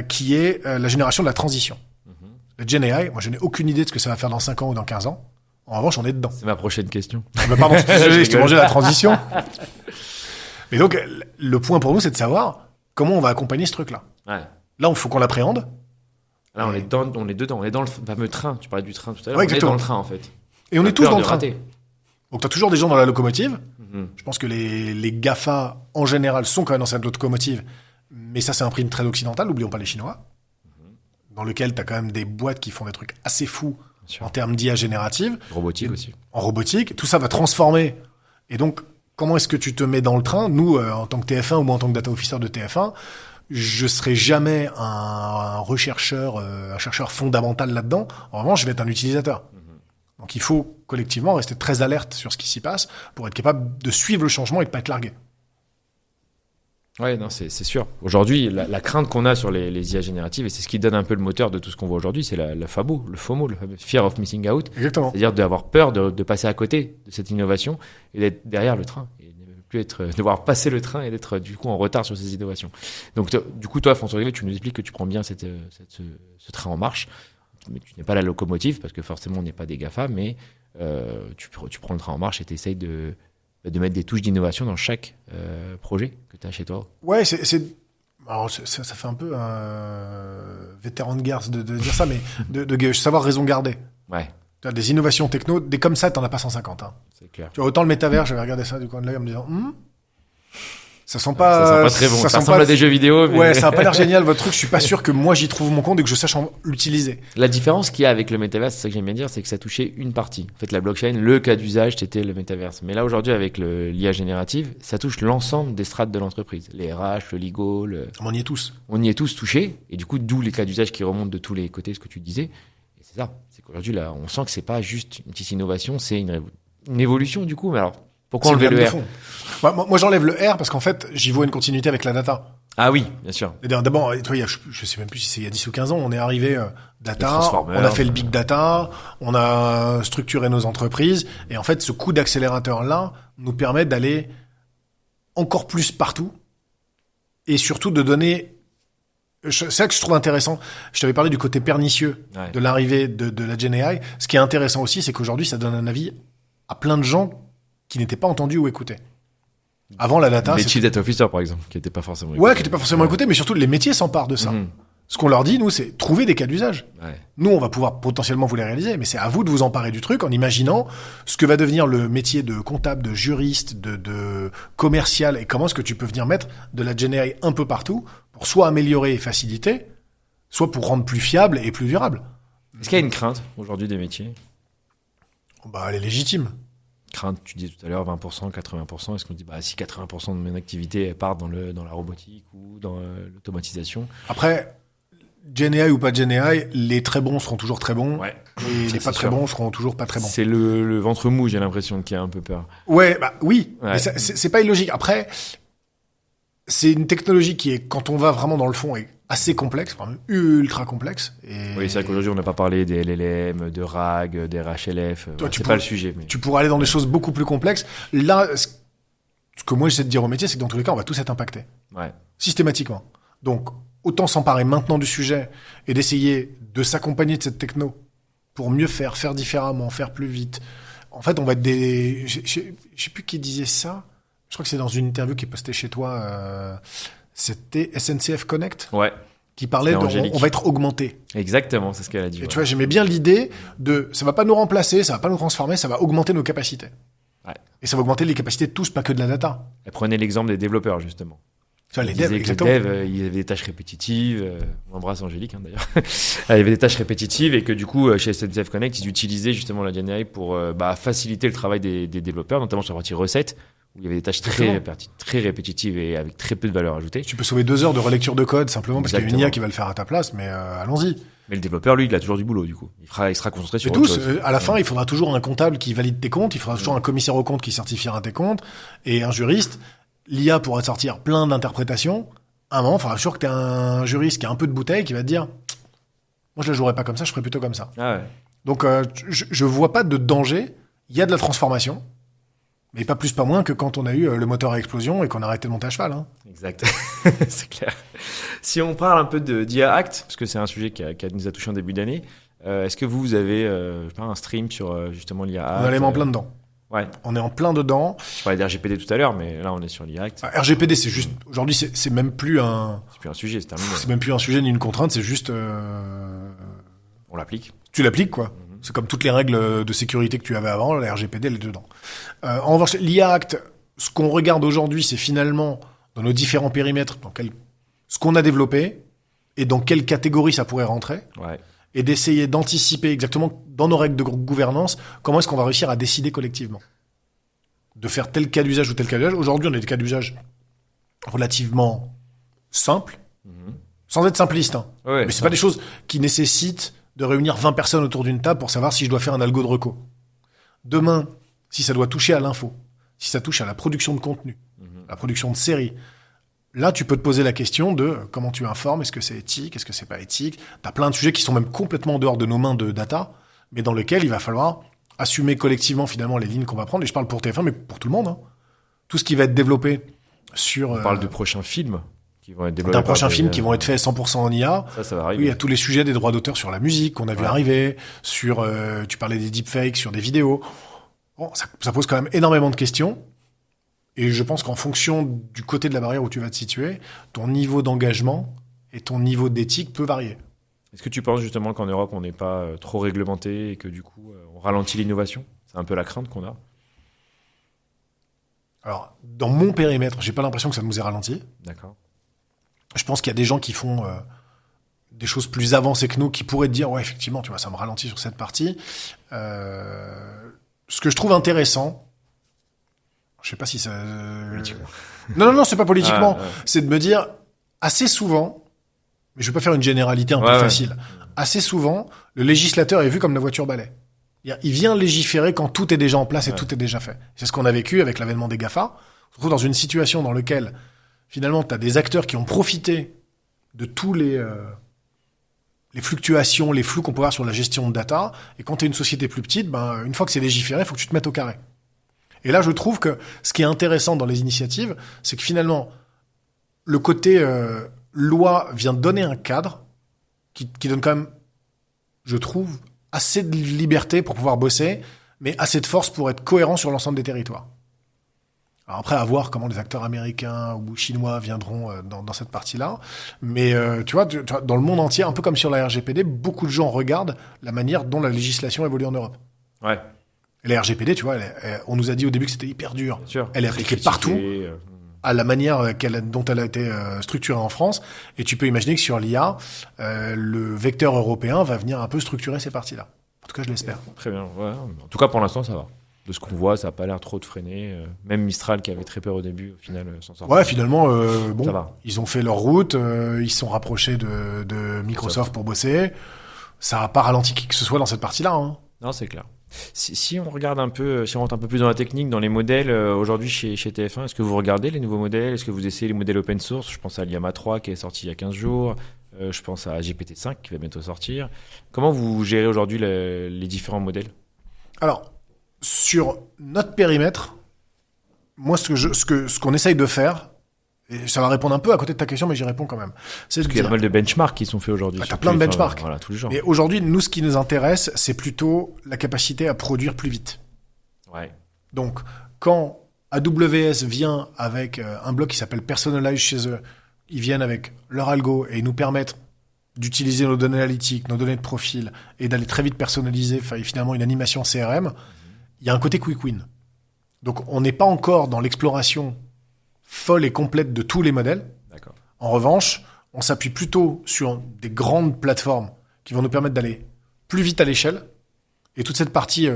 qui est la génération de la transition. Le Gen AI, moi je n'ai aucune idée de ce que ça va faire dans 5 ans ou dans 15 ans. En revanche, on est dedans. C'est ma prochaine question. Bah, pardon, je t'ai mangé la transition. Mais donc, le point pour nous, c'est de savoir comment on va accompagner ce truc-là. Ouais. Là, il faut qu'on l'appréhende. Là, on est dedans, on est dans le fameux train. Tu parlais du train tout à l'heure. Ouais, on est exactement. dans le train, en fait. Et on est tous dans le train. Rater. Donc, tu as toujours des gens dans la locomotive. Mm-hmm. Je pense que les GAFA, en général, sont quand même dans cette locomotive. Mais ça, c'est un prisme très occidental. N'oublions pas les Chinois. Dans lequel tu as quand même des boîtes qui font des trucs assez fous en termes d'IA générative. Robotique aussi. En robotique. Tout ça va transformer. Et donc, comment est-ce que tu te mets dans le train? Nous, en tant que TF1 ou moi en tant que data officer de TF1, je serai jamais un rechercheur, un chercheur fondamental là-dedans. En revanche, je vais être un utilisateur. Donc, il faut collectivement rester très alerte sur ce qui s'y passe pour être capable de suivre le changement et de pas être largué. Ouais, non, c'est sûr. Aujourd'hui, la crainte qu'on a sur les IA génératives, et c'est ce qui donne un peu le moteur de tout ce qu'on voit aujourd'hui, c'est la FABO, le FOMO, le fameux Fear of Missing Out. Exactement. C'est-à-dire d'avoir peur de passer à côté de cette innovation et d'être derrière le train. Et de ne plus devoir passer le train et d'être du coup en retard sur ces innovations. Donc, du coup, toi, François-Xavier, tu nous expliques que tu prends bien ce train en marche. Mais tu n'es pas la locomotive, parce que forcément, on n'est pas des GAFA, mais tu prends le train en marche et tu essayes de mettre des touches d'innovation dans chaque projet que tu as chez toi. Ouais, alors ça fait un peu vétéran de guerre de dire ça, mais de savoir raison garder. Ouais. Tu as des innovations techno, des comme ça, t'en as pas 150. Hein. C'est clair. Tu vois, autant le métavers, j'avais regardé ça du coin de l'œil en me disant, ça sent pas, ça sent pas très bon. Ça ressemble à des jeux vidéo. Mais... Ouais, ça a pas l'air génial votre truc. Je suis pas sûr que moi j'y trouve mon compte et que je sache l'utiliser. La différence qu'il y a avec le métavers, c'est ça que j'aime bien dire, c'est que ça touchait une partie. En fait, la blockchain, le cas d'usage, c'était le métavers. Mais là aujourd'hui, avec l'IA générative, ça touche l'ensemble des strates de l'entreprise, les RH, le legal. On y est tous. On y est tous touchés, et du coup, d'où les cas d'usage qui remontent de tous les côtés, ce que tu disais. Et c'est ça. C'est qu'aujourd'hui, là, on sent que c'est pas juste une petite innovation, c'est une évolution du coup. Mais alors, pourquoi enlever le R? Moi, j'enlève le R parce qu'en fait, j'y vois une continuité avec la data. Ah oui, bien sûr. D'abord, toi, je sais même plus si c'est il y a 10 ou 15 ans, on est arrivé data, on a fait le big data, on a structuré nos entreprises, et en fait, ce coup d'accélérateur-là nous permet d'aller encore plus partout, et surtout de donner... C'est ça que je trouve intéressant. Je t'avais parlé du côté pernicieux de l'arrivée de la Gen AI. Ce qui est intéressant aussi, c'est qu'aujourd'hui, ça donne un avis à plein de gens qui n'étaient pas entendus ou écoutés. Avant, la data... Les chief data officers, par exemple, qui n'étaient pas forcément écoutés. Ouais, qui n'étaient pas forcément écoutés, mais surtout, les métiers s'emparent de ça. Ce qu'on leur dit, nous, c'est trouver des cas d'usage. Ouais. Nous, on va pouvoir potentiellement vous les réaliser, mais c'est à vous de vous emparer du truc en imaginant ce que va devenir le métier de comptable, de juriste, de commercial, et comment est-ce que tu peux venir mettre de la Gen AI un peu partout pour soit améliorer et faciliter, soit pour rendre plus fiable et plus durable. Est-ce qu'il y a une crainte aujourd'hui des métiers? Bah, elle est légitime. Crainte, tu disais tout à l'heure, 20%, 80%. Est-ce qu'on dit, si 80% de mon activité part dans la robotique ou dans l'automatisation? Après, Gen AI ou pas Gen AI, les très bons seront toujours très bons. Ouais. Et les pas très bons seront toujours pas très bons. C'est le ventre mou, j'ai l'impression, qui a un peu peur. Ouais, bah oui. Ouais. Mais c'est pas illogique. Après, c'est une technologie qui est, quand on va vraiment dans le fond, est assez complexe, vraiment ultra complexe. Et... Oui, c'est vrai qu'aujourd'hui, on n'a pas parlé des LLM, de RAG, des RHLF. C'est pas le sujet. Mais... Tu pourrais aller dans des choses beaucoup plus complexes. Là, ce que moi, j'essaie de dire au métier, c'est que dans tous les cas, on va tous être impactés. Ouais. Systématiquement. Donc, autant s'emparer maintenant du sujet et d'essayer de s'accompagner de cette techno pour mieux faire différemment, faire plus vite. En fait, on va être des... Je sais plus qui disait ça. Je crois que c'est dans une interview qui est postée chez toi. C'était SNCF Connect. Ouais. Qui parlait on va être augmenté. Exactement, c'est ce qu'elle a dit. Et tu vois, j'aimais bien l'idée de ça va pas nous remplacer, ça va pas nous transformer, ça va augmenter nos capacités. Ouais. Et ça va augmenter les capacités de tous, pas que de la data. Elle prenait l'exemple des développeurs, justement. Tu vois, les devs, exactement. Les devs, ils avaient des tâches répétitives. On embrasse Angélique, d'ailleurs. Il y avait des tâches répétitives et que du coup, chez SNCF Connect, ils utilisaient justement la Gen AI pour faciliter le travail des développeurs, notamment sur la partie recette, où il y avait des tâches très répétitives et avec très peu de valeur ajoutée. Tu peux sauver 2 heures de relecture de code simplement parce qu'il y a une Exactement. IA qui va le faire à ta place, mais allons-y. Mais le développeur, lui, il a toujours du boulot, du coup. Il sera concentré sur Mais autre tous, chose. à la fin, il faudra toujours un comptable qui valide tes comptes, il faudra toujours un commissaire aux comptes qui certifiera tes comptes, et un juriste. L'IA pourra te sortir plein d'interprétations. À un moment, il faudra toujours que tu aies un juriste qui a un peu de bouteille qui va te dire « Moi, je la jouerais pas comme ça, je ferais plutôt comme ça. Ah ouais. » Donc, je vois pas de danger. Il y a de la transformation, mais pas plus, pas moins que quand on a eu le moteur à explosion et qu'on a arrêté de monter à cheval. Hein. Exact. C'est clair. Si on parle un peu d'IA Act, parce que c'est un sujet qui nous a touché en début d'année, est-ce que vous avez je sais pas, un stream sur justement l'IA Act? On est en plein dedans. Ouais. On est en plein dedans. Je parlais d'RGPD tout à l'heure, mais là on est sur l'IA Act. RGPD, c'est juste aujourd'hui, c'est même plus un. C'est plus un sujet, c'est terminé. C'est même plus un sujet ni une contrainte, c'est juste. On l'applique. Tu l'appliques quoi. C'est comme toutes les règles de sécurité que tu avais avant, la RGPD elle est dedans. En revanche, l'IA Act, ce qu'on regarde aujourd'hui, c'est finalement dans nos différents périmètres, ce qu'on a développé et dans quelle catégorie ça pourrait rentrer. Ouais. Et d'essayer d'anticiper exactement dans nos règles de gouvernance comment est-ce qu'on va réussir à décider collectivement de faire tel cas d'usage ou tel cas d'usage. Aujourd'hui, on a des cas d'usage relativement simples, sans être simpliste. Hein. Ouais, mais c'est pas des choses qui nécessitent de réunir 20 personnes autour d'une table pour savoir si je dois faire un algo de reco. Demain, si ça doit toucher à l'info, si ça touche à la production de contenu, la production de séries, là, tu peux te poser la question de comment tu informes, est-ce que c'est éthique, est-ce que c'est pas éthique. T'as plein de sujets qui sont même complètement en dehors de nos mains de data, mais dans lesquels il va falloir assumer collectivement finalement les lignes qu'on va prendre. Et je parle pour TF1, mais pour tout le monde. Hein. Tout ce qui va être développé sur... On parle de prochains films qui vont être développés. D'un prochain film qui vont être faits 100% en IA. Ça va arriver. Oui, il y a tous les sujets des droits d'auteur sur la musique qu'on a vu arriver, sur... tu parlais des deepfakes, sur des vidéos. Bon, ça pose quand même énormément de questions. Et je pense qu'en fonction du côté de la barrière où tu vas te situer, ton niveau d'engagement et ton niveau d'éthique peut varier. Est-ce que tu penses justement qu'en Europe, on n'est pas trop réglementé et que du coup, on ralentit l'innovation? C'est un peu la crainte qu'on a. Alors, dans mon périmètre, j'ai pas l'impression que ça nous ait ralenti. D'accord. Je pense qu'il y a des gens qui font des choses plus avancées que nous, qui pourraient te dire, ouais, effectivement, tu vois, ça me ralentit sur cette partie. Ce que je trouve intéressant, je sais pas si ça... Politiquement. Non, c'est pas politiquement. C'est de me dire, assez souvent, mais je vais pas faire une généralité un peu facile, assez souvent, le législateur est vu comme la voiture balai. Il vient légiférer quand tout est déjà en place et tout est déjà fait. C'est ce qu'on a vécu avec l'avènement des GAFA. On se retrouve dans une situation dans laquelle, finalement, tu as des acteurs qui ont profité de tous les fluctuations, les flous qu'on peut avoir sur la gestion de data. Et quand tu es une société plus petite, une fois que c'est légiféré, il faut que tu te mettes au carré. Et là, je trouve que ce qui est intéressant dans les initiatives, c'est que finalement, le côté loi vient donner un cadre qui donne quand même, je trouve, assez de liberté pour pouvoir bosser, mais assez de force pour être cohérent sur l'ensemble des territoires. Alors après, à voir comment les acteurs américains ou chinois viendront dans cette partie-là. Mais tu vois, dans le monde entier, un peu comme sur la RGPD, beaucoup de gens regardent la manière dont la législation évolue en Europe. Ouais. Et la RGPD, tu vois, on nous a dit au début que c'était hyper dur. Bien sûr. Elle est appliquée partout, à la manière dont elle a été structurée en France. Et tu peux imaginer que sur l'IA, le vecteur européen va venir un peu structurer ces parties-là. En tout cas, je l'espère. Très bien. Ouais. En tout cas, pour l'instant, ça va. De ce qu'on voit, ça n'a pas l'air trop de freiner. Même Mistral, qui avait très peur au début, au final, s'en sort. Ouais, finalement, bon, ça va. Ils ont fait leur route, ils se sont rapprochés de Microsoft pour bosser. Ça n'a pas ralenti qui que ce soit dans cette partie-là. Hein. Non, c'est clair. Si on regarde un peu, si on rentre un peu plus dans la technique, dans les modèles, aujourd'hui chez TF1, est-ce que vous regardez les nouveaux modèles? Est-ce que vous essayez les modèles open source? Je pense à Llama 3 qui est sorti il y a 15 jours. Je pense à GPT-5 qui va bientôt sortir. Comment vous gérez aujourd'hui les différents modèles? Alors, sur notre périmètre, moi, ce qu'on essaye de faire, et ça va répondre un peu à côté de ta question, mais j'y réponds quand même. Parce qu'il y a pas mal de benchmarks qui sont faits aujourd'hui. T'as plein de benchmarks. Voilà, tous les jours. Et aujourd'hui, nous, ce qui nous intéresse, c'est plutôt la capacité à produire plus vite. Ouais. Donc, quand AWS vient avec un bloc qui s'appelle Personalize chez eux, ils viennent avec leur algo et ils nous permettent d'utiliser nos données analytiques, nos données de profil et d'aller très vite personnaliser finalement une animation CRM, il y a un côté quick win. Donc, on n'est pas encore dans l'exploration folle et complète de tous les modèles. D'accord. En revanche, on s'appuie plutôt sur des grandes plateformes qui vont nous permettre d'aller plus vite à l'échelle. Et toute cette partie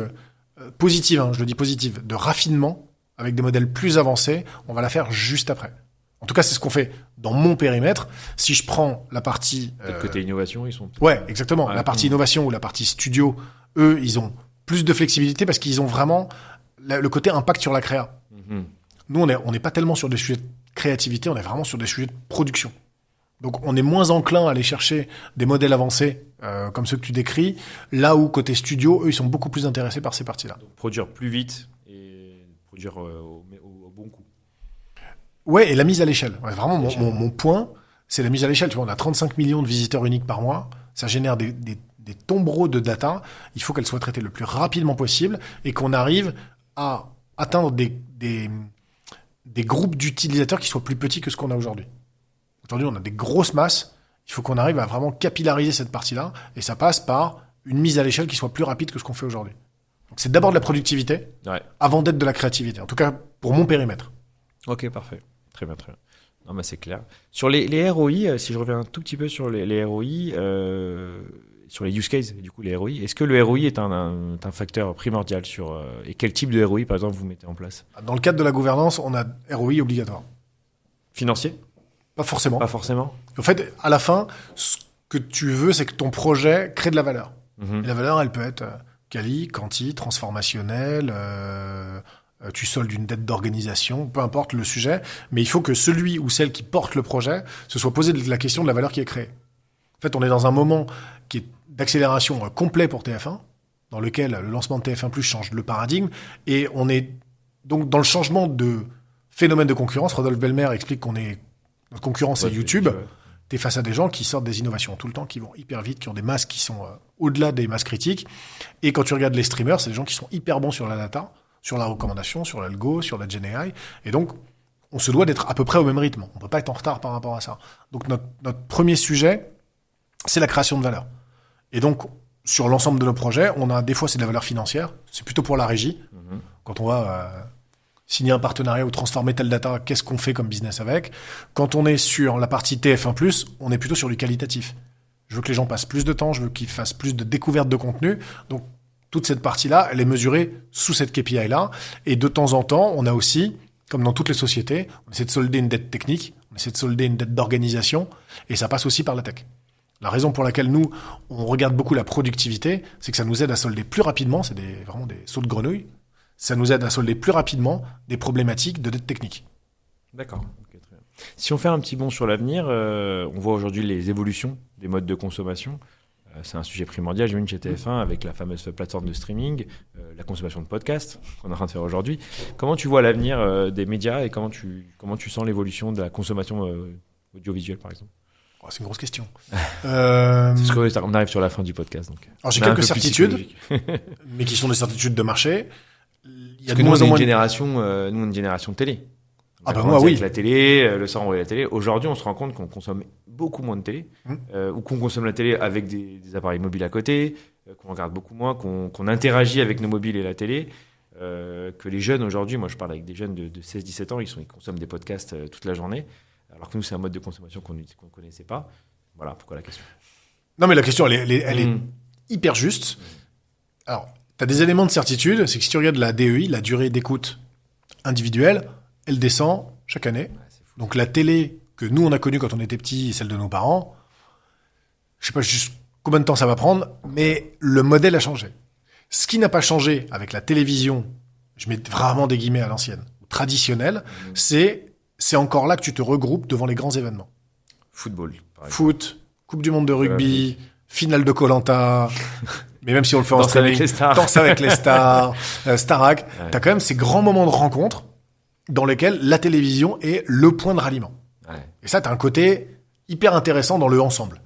positive, je le dis positive, de raffinement, avec des modèles plus avancés, on va la faire juste après. En tout cas, c'est ce qu'on fait dans mon périmètre. Si je prends la partie... Peut-être côté innovation, ils sont... Ouais, exactement. La partie innovation ou la partie studio, eux, ils ont plus de flexibilité parce qu'ils ont vraiment le côté impact sur la créa. Nous, on n'est pas tellement sur des sujets de créativité, on est vraiment sur des sujets de production. Donc, on est moins enclin à aller chercher des modèles avancés comme ceux que tu décris, là où, côté studio, eux, ils sont beaucoup plus intéressés par ces parties-là. Donc, produire plus vite et produire au bon coût. Ouais, et la mise à l'échelle. Ouais, vraiment, mon point, c'est la mise à l'échelle. Tu vois, on a 35 millions de visiteurs uniques par mois. Ça génère des tombereaux de data. Il faut qu'elles soient traitées le plus rapidement possible et qu'on arrive à atteindre des groupes d'utilisateurs qui soient plus petits que ce qu'on a aujourd'hui. Aujourd'hui, on a des grosses masses. Il faut qu'on arrive à vraiment capillariser cette partie-là. Et ça passe par une mise à l'échelle qui soit plus rapide que ce qu'on fait aujourd'hui. Donc, c'est d'abord de la productivité avant d'être de la créativité. En tout cas, pour mon périmètre. Ok, parfait. Très bien, très bien. Non, c'est clair. Sur les ROI, si je reviens un tout petit peu sur les ROI, sur les use cases, du coup, les ROI, est-ce que le ROI est un facteur primordial sur... et quel type de ROI, par exemple, vous mettez en place? Dans le cadre de la gouvernance, on a ROI obligatoire. Financier? Pas forcément. Pas forcément. En fait, à la fin, ce que tu veux, c'est que ton projet crée de la valeur. Et la valeur, elle peut être quali, quanti, transformationnelle, tu soldes une dette d'organisation, peu importe le sujet, mais il faut que celui ou celle qui porte le projet se soit posé la question de la valeur qui est créée. En fait, on est dans un moment qui est d'accélération complet pour TF1, dans lequel le lancement de TF1+ change le paradigme, et on est donc dans le changement de phénomène de concurrence. Rodolphe Belmer explique qu'on est... Notre concurrence, c'est YouTube. Tu es face à des gens qui sortent des innovations tout le temps, qui vont hyper vite, qui ont des masses qui sont au-delà des masses critiques. Et quand tu regardes les streamers, c'est des gens qui sont hyper bons sur la data, sur la recommandation, sur l'algo, sur la GenAI. Et donc, on se doit d'être à peu près au même rythme. On ne peut pas être en retard par rapport à ça. Donc, notre premier sujet, c'est la création de valeur. Et donc, sur l'ensemble de nos projets, on a des fois, c'est de la valeur financière. C'est plutôt pour la régie. Quand on va... signer un partenariat ou transformer telle data, qu'est-ce qu'on fait comme business avec? Quand on est sur la partie TF1+, on est plutôt sur du qualitatif. Je veux que les gens passent plus de temps, je veux qu'ils fassent plus de découvertes de contenu. Donc, toute cette partie-là, elle est mesurée sous cette KPI-là. Et de temps en temps, on a aussi, comme dans toutes les sociétés, on essaie de solder une dette technique, on essaie de solder une dette d'organisation, et ça passe aussi par la tech. La raison pour laquelle nous, on regarde beaucoup la productivité, c'est que ça nous aide à solder plus rapidement, c'est vraiment des sauts de grenouille. Ça nous aide à solder plus rapidement des problématiques de dette technique. D'accord. Okay, très bien. Si on fait un petit bond sur l'avenir, on voit aujourd'hui les évolutions des modes de consommation. C'est un sujet primordial, j'imagine, chez TF1, avec la fameuse plateforme de streaming, la consommation de podcasts qu'on est en train de faire aujourd'hui. Comment tu vois l'avenir des médias et comment tu sens l'évolution de la consommation audiovisuelle, par exemple? C'est une grosse question. Parce qu'on arrive sur la fin du podcast. Donc. Alors, j'ai quelques certitudes, mais qui sont des certitudes de marché. Parce que nous, on est une génération de télé. Moi, oui. Avec la télé, le soir, on voit la télé. Aujourd'hui, on se rend compte qu'on consomme beaucoup moins de télé, ou qu'on consomme la télé avec des appareils mobiles à côté, qu'on regarde beaucoup moins, qu'on interagit avec nos mobiles et la télé, que les jeunes aujourd'hui, moi je parle avec des jeunes de 16-17 ans, ils consomment des podcasts toute la journée, alors que nous, c'est un mode de consommation qu'on ne connaissait pas. Voilà, pourquoi la question? Non, mais la question, elle est hyper juste. Alors, tu as des éléments de certitude, c'est que si tu regardes la DEI, la durée d'écoute individuelle, elle descend chaque année. Donc la télé que nous, on a connue quand on était petits, celle de nos parents, je sais pas juste combien de temps ça va prendre, mais le modèle a changé. Ce qui n'a pas changé avec la télévision, je mets vraiment des guillemets à l'ancienne, traditionnelle, c'est encore là que tu te regroupes devant les grands événements. Football, par exemple. Foot, Coupe du Monde de rugby, finale de Koh-Lanta... Mais même si on le fait en streaming, Danse avec les stars, Starac, t'as quand même ces grands moments de rencontre dans lesquels la télévision est le point de ralliement. Et ça, t'as un côté hyper intéressant dans le ensemble.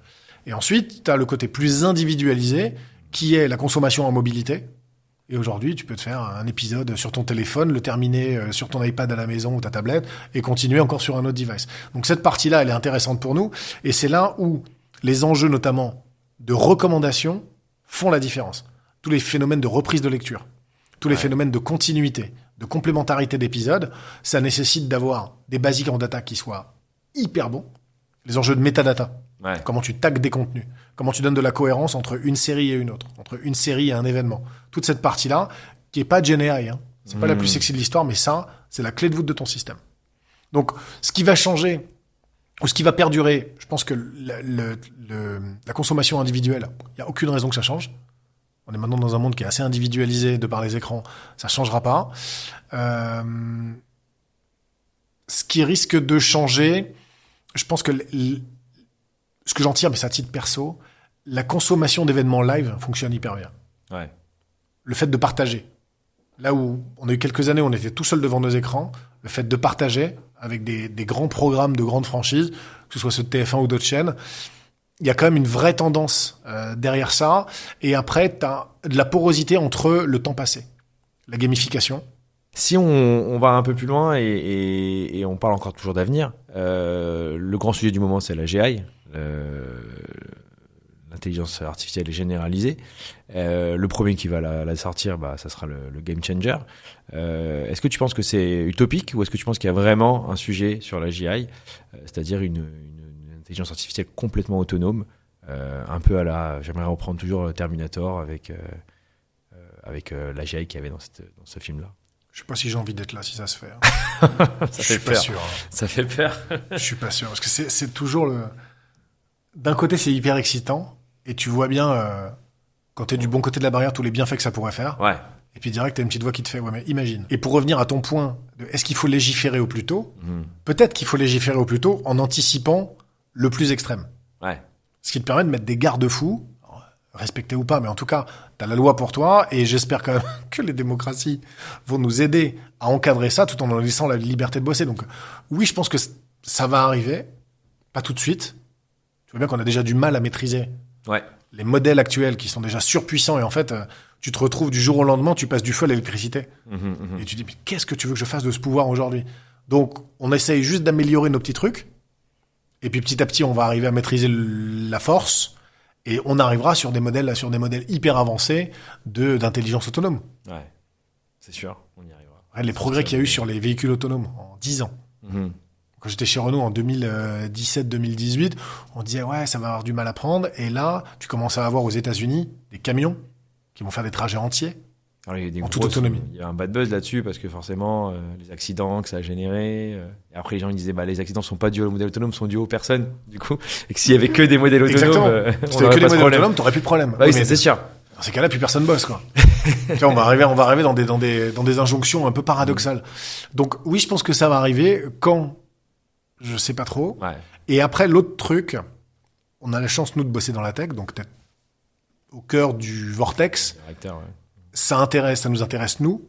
Et ensuite, t'as le côté plus individualisé qui est la consommation en mobilité. Et aujourd'hui, tu peux te faire un épisode sur ton téléphone, le terminer sur ton iPad à la maison ou ta tablette et continuer encore sur un autre device. Donc cette partie-là, elle est intéressante pour nous. Et c'est là où les enjeux, notamment de recommandation, font la différence. Tous les phénomènes de reprise de lecture, tous les phénomènes de continuité, de complémentarité d'épisodes, ça nécessite d'avoir des basiques en data qui soient hyper bons. Les enjeux de metadata, comment tu tags des contenus, comment tu donnes de la cohérence entre une série et une autre, entre une série et un événement. Toute cette partie-là, qui est pas GenAI, c'est pas la plus sexy de l'histoire, mais ça, c'est la clé de voûte de ton système. Donc, ce qui va changer, ou ce qui va perdurer, je pense que la consommation individuelle, il n'y a aucune raison que ça change. On est maintenant dans un monde qui est assez individualisé de par les écrans, ça changera pas. Ce qui risque de changer, je pense que ce que j'en tire, mais c'est à titre perso, la consommation d'événements live fonctionne hyper bien. Ouais. Le fait de partager. Là où on a eu quelques années où on était tout seul devant nos écrans, le fait de partager avec des grands programmes de grandes franchises, que ce soit ceux de TF1 ou d'autres chaînes, il y a quand même une vraie tendance derrière ça. Et après, tu as de la porosité entre le temps passé, la gamification. Si on va un peu plus loin et on parle encore toujours d'avenir, le grand sujet du moment, c'est la GI. L'intelligence artificielle est généralisée. Le premier qui va la sortir, ça sera le game changer. Est-ce que tu penses que c'est utopique ou est-ce que tu penses qu'il y a vraiment un sujet sur la GI, c'est-à-dire une intelligence artificielle complètement autonome, un peu j'aimerais reprendre toujours Terminator avec la GI qu'il y avait dans ce film-là. Je sais pas si j'ai envie d'être là si ça se fait. Hein. Ça je fait suis peur. pas sûr. Ça fait peur. Je suis pas sûr parce que c'est toujours d'un côté, c'est hyper excitant et tu vois bien quand t'es du bon côté de la barrière tous les bienfaits que ça pourrait faire. Ouais. Et puis direct, t'as une petite voix qui te fait ouais mais imagine. Et pour revenir à ton point, est-ce qu'il faut légiférer au plus tôt ? Peut-être qu'il faut légiférer au plus tôt en anticipant le plus extrême. Ouais. Ce qui te permet de mettre des garde-fous, respectés ou pas, mais en tout cas, t'as la loi pour toi, et j'espère quand même que les démocraties vont nous aider à encadrer ça tout en leur laissant la liberté de bosser. Donc oui, je pense que ça va arriver, pas tout de suite. Tu vois bien qu'on a déjà du mal à maîtriser les modèles actuels qui sont déjà surpuissants, et en fait, tu te retrouves du jour au lendemain, tu passes du feu à l'électricité. Et tu te dis, mais qu'est-ce que tu veux que je fasse de ce pouvoir aujourd'hui ? Donc, on essaye juste d'améliorer nos petits trucs, et puis petit à petit, on va arriver à maîtriser la force, et on arrivera sur des modèles hyper avancés d'intelligence autonome. Ouais, c'est sûr, on y arrivera. Ouais, les progrès qu'il y a eu sur les véhicules autonomes en 10 ans. Quand j'étais chez Renault en 2017-2018, on disait ouais, ça va avoir du mal à prendre. Et là, tu commences à avoir aux États-Unis des camions qui vont faire des trajets entiers. Alors, il y a toute autonomie. Il y a un bad buzz là-dessus parce que forcément, les accidents que ça a généré. Et après, les gens ils disaient les accidents sont pas dus au modèle autonome, sont dus aux personnes. Du coup, et que s'il y avait que des modèles autonomes, si t'avais que des modèles autonomes, t'aurais plus de problème. Oui, c'est sûr. Dans ces cas-là, plus personne bosse, quoi. Tu vois, on va arriver dans des injonctions un peu paradoxales. Donc oui, je pense que ça va arriver quand. Je sais pas trop. Ouais. Et après, l'autre truc, on a la chance, nous, de bosser dans la tech, donc peut-être au cœur du vortex. Ça nous intéresse, nous.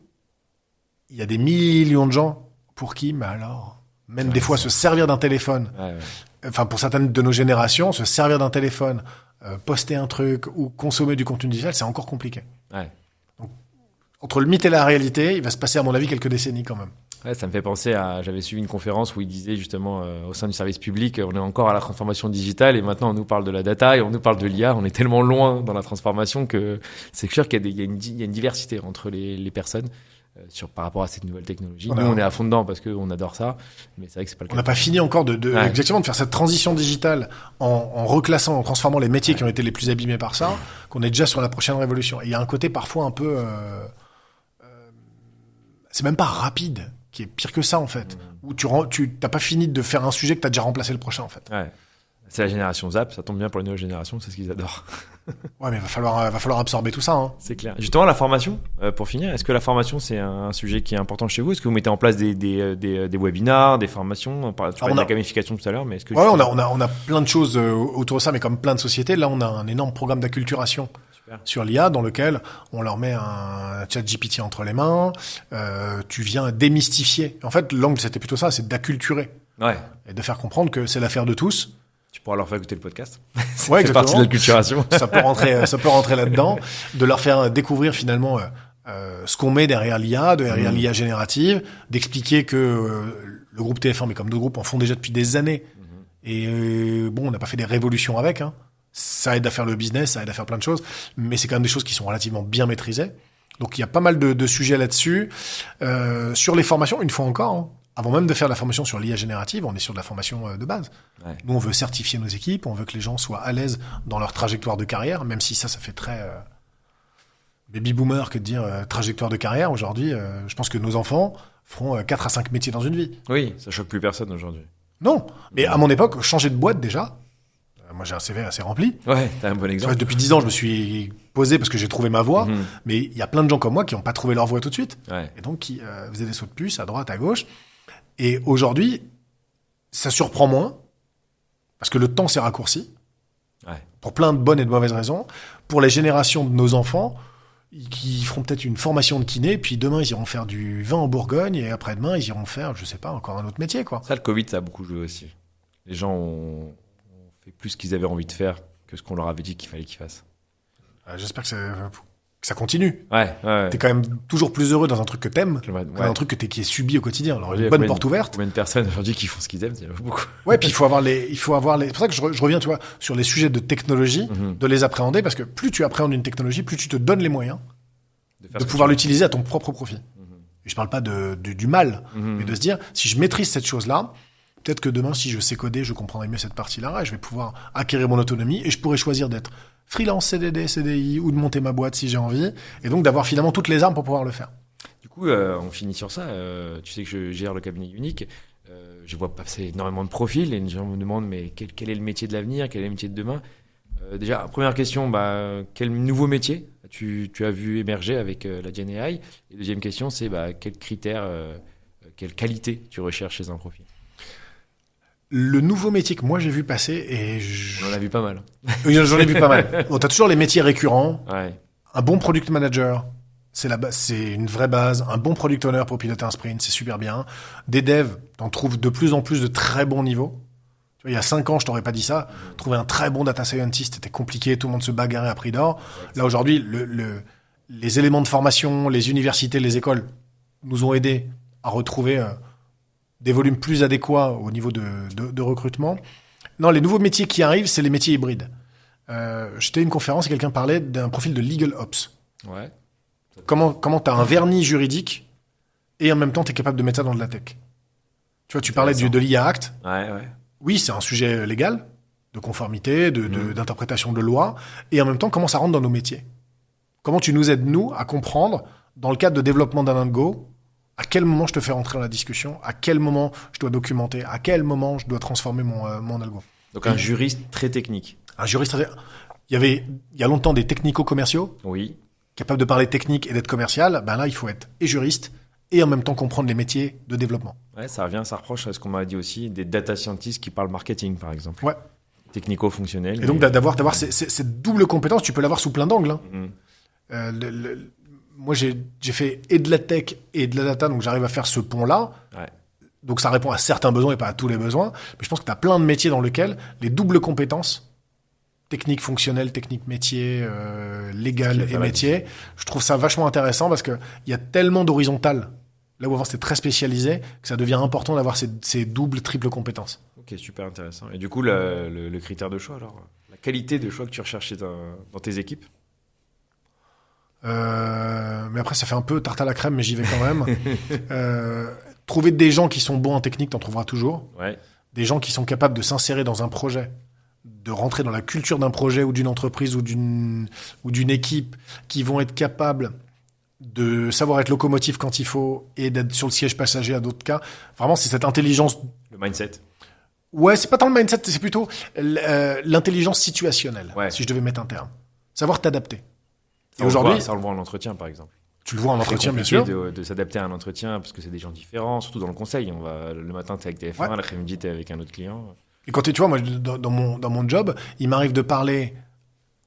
Il y a des millions de gens pour qui, mais alors, même des fois, se servir d'un téléphone, enfin, pour certaines de nos générations, se servir d'un téléphone, poster un truc ou consommer du contenu digital, c'est encore compliqué. Ouais. Donc, entre le mythe et la réalité, il va se passer, à mon avis, quelques décennies quand même. Ouais, ça me fait penser j'avais suivi une conférence où il disait justement au sein du service public, on est encore à la transformation digitale et maintenant on nous parle de la data et on nous parle de l'IA. On est tellement loin dans la transformation que c'est sûr qu'il y a une diversité entre les personnes par rapport à cette nouvelle technologie. Nous, on est à fond dedans parce qu'on adore ça, mais c'est vrai que c'est pas le cas. On n'a pas fini encore exactement de faire cette transition digitale en reclassant, en transformant les métiers qui ont été les plus abîmés par ça, qu'on est déjà sur la prochaine révolution. Et il y a un côté parfois un peu... c'est même pas rapide, qui est pire que ça en fait, où tu t'as pas fini de faire un sujet que t'as déjà remplacé le prochain en fait. Ouais. C'est la génération Zap, ça tombe bien pour les nouvelles générations, c'est ce qu'ils adorent. Ouais, mais va falloir absorber tout ça. Hein. C'est clair. Justement, la formation, pour finir, est-ce que la formation c'est un sujet qui est important chez vous ? Est-ce que vous mettez en place des webinars, des formations ? On parlait de la gamification tout à l'heure, mais est-ce que on a plein de choses autour de ça, mais comme plein de sociétés, là on a un énorme programme d'acculturation sur l'IA dans lequel on leur met un chat GPT entre les mains. Tu viens démystifier. En fait, l'angle c'était plutôt ça, c'est d'acculturer et de faire comprendre que c'est l'affaire de tous. Tu pourras leur faire écouter le podcast. Ça fait partie de l'acculturation. Ça peut rentrer là-dedans, de leur faire découvrir finalement ce qu'on met derrière l'IA, derrière l'IA générative, d'expliquer que le groupe TF1, mais comme d'autres groupes, en font déjà depuis des années. Et on n'a pas fait des révolutions avec. Hein. Ça aide à faire le business, ça aide à faire plein de choses, mais c'est quand même des choses qui sont relativement bien maîtrisées. Donc il y a pas mal de sujets là-dessus. Sur les formations, une fois encore, hein, avant même de faire la formation sur l'IA générative, on est sur de la formation de base. Ouais. Nous, on veut certifier nos équipes, on veut que les gens soient à l'aise dans leur trajectoire de carrière, même si ça fait très baby boomer que de dire trajectoire de carrière. Aujourd'hui, je pense que nos enfants, feront 4 à 5 métiers dans une vie. Oui, ça choque plus personne aujourd'hui. Non, mais à mon époque, changer de boîte déjà, moi j'ai un CV assez rempli. Ouais, t'as un bon exemple. Depuis 10 ans, je me suis posé parce que j'ai trouvé ma voie, mais il y a plein de gens comme moi qui n'ont pas trouvé leur voie tout de suite, et donc qui faisaient des sauts de puce à droite, à gauche. Et aujourd'hui, ça surprend moins, parce que le temps s'est raccourci, pour plein de bonnes et de mauvaises raisons. Pour les générations de nos enfants, qui feront peut-être une formation de kiné, puis demain ils iront faire du vin en Bourgogne, et après-demain ils iront faire, je sais pas, encore un autre métier, quoi. Ça, le Covid, ça a beaucoup joué aussi. Les gens ont fait plus ce qu'ils avaient envie de faire que ce qu'on leur avait dit qu'il fallait qu'ils fassent. J'espère que ça continue. Ouais. T'es quand même toujours plus heureux dans un truc que t'aimes, que dans un truc qui est subi au quotidien. Alors, une bonne porte ouverte. Combien de personnes aujourd'hui qui font ce qu'ils aiment, il y en a beaucoup. Ouais, puis il faut avoir les, c'est pour ça que je reviens, tu vois, sur les sujets de technologie, de les appréhender, parce que plus tu appréhendes une technologie, plus tu te donnes les moyens de pouvoir l'utiliser à ton propre profit. Et je parle pas du mal, mais de se dire, si je maîtrise cette chose-là, peut-être que demain, si je sais coder, je comprendrai mieux cette partie-là, et je vais pouvoir acquérir mon autonomie, et je pourrai choisir d'être freelance, CDD, CDI, ou de monter ma boîte si j'ai envie, et donc d'avoir finalement toutes les armes pour pouvoir le faire. Du coup, on finit sur ça. Tu sais que je gère le cabinet unique. Je vois passer énormément de profils, et les gens me demandent, mais quel est le métier de l'avenir, quel est le métier de demain? Déjà, première question, quel nouveau métier tu as vu émerger avec la Gen AI? Et deuxième question, c'est quels critères, quelle qualité tu recherches chez un profil? Le nouveau métier que moi j'ai vu passer, et on en a vu pas mal. J'en ai vu pas mal. Bon, t'as toujours les métiers récurrents. Ouais. Un bon product manager, c'est une vraie base. Un bon product owner pour piloter un sprint, c'est super bien. Des devs, t'en trouves de plus en plus de très bons niveaux. Tu vois, il y a 5 ans, je t'aurais pas dit ça. Trouver un très bon data scientist, c'était compliqué, tout le monde se bagarrait à prix d'or. Là, aujourd'hui, les éléments de formation, les universités, les écoles nous ont aidés à retrouver des volumes plus adéquats au niveau de recrutement. Non, les nouveaux métiers qui arrivent, c'est les métiers hybrides. J'étais à une conférence et quelqu'un parlait d'un profil de legal ops. Ouais. Comment t'as un vernis juridique et en même temps t'es capable de mettre ça dans de la tech. Tu vois, tu parlais de l'IA Act. Ouais. Oui, c'est un sujet légal, de conformité, d'interprétation de loi, et en même temps, comment ça rentre dans nos métiers? Comment tu nous aides, nous, à comprendre, dans le cadre de développement d'un algo, à quel moment je te fais rentrer dans la discussion, à quel moment je dois documenter, à quel moment je dois transformer mon algo. Donc un juriste très technique. Un juriste très... Il y a longtemps des technico-commerciaux, oui, capables de parler technique et d'être commercial. Ben là, il faut être et juriste et en même temps comprendre les métiers de développement. Ouais, ça rapproche à ce qu'on m'a dit aussi des data scientists qui parlent marketing, par exemple. Ouais. Technico-fonctionnel. Et donc d'avoir cette double compétence, tu peux l'avoir sous plein d'angles. Moi, j'ai fait et de la tech et de la data, donc j'arrive à faire ce pont-là. Ouais. Donc ça répond à certains besoins et pas à tous les besoins. Mais je pense que tu as plein de métiers dans lesquels les doubles compétences, technique fonctionnelle, technique métier, légal et métier, je trouve ça vachement intéressant parce qu'il y a tellement d'horizontales. Là où avant c'était très spécialisé, que ça devient important d'avoir ces doubles, triples compétences. Ok, super intéressant. Et du coup, le critère de choix, alors, la qualité de choix que tu recherches dans tes équipes? Mais après, ça fait un peu tarte à la crème, mais j'y vais quand même. Trouver des gens qui sont bons en technique, t'en trouveras toujours. Ouais. Des gens qui sont capables de s'insérer dans un projet, de rentrer dans la culture d'un projet ou d'une entreprise ou d'une équipe, qui vont être capables de savoir être locomotive quand il faut et d'être sur le siège passager à d'autres cas. Vraiment, c'est cette intelligence. Le mindset. Ouais, c'est pas tant le mindset, c'est plutôt l'intelligence situationnelle, si je devais mettre un terme. Savoir t'adapter. Et aujourd'hui, ça on le voit en entretien, par exemple. Tu le vois en entretien, bien sûr. De s'adapter à un entretien parce que c'est des gens différents, surtout dans le conseil. Le matin, t'es avec TF1, l'après-midi, t'es avec un autre client. Et quand tu vois, moi, dans mon job, il m'arrive de parler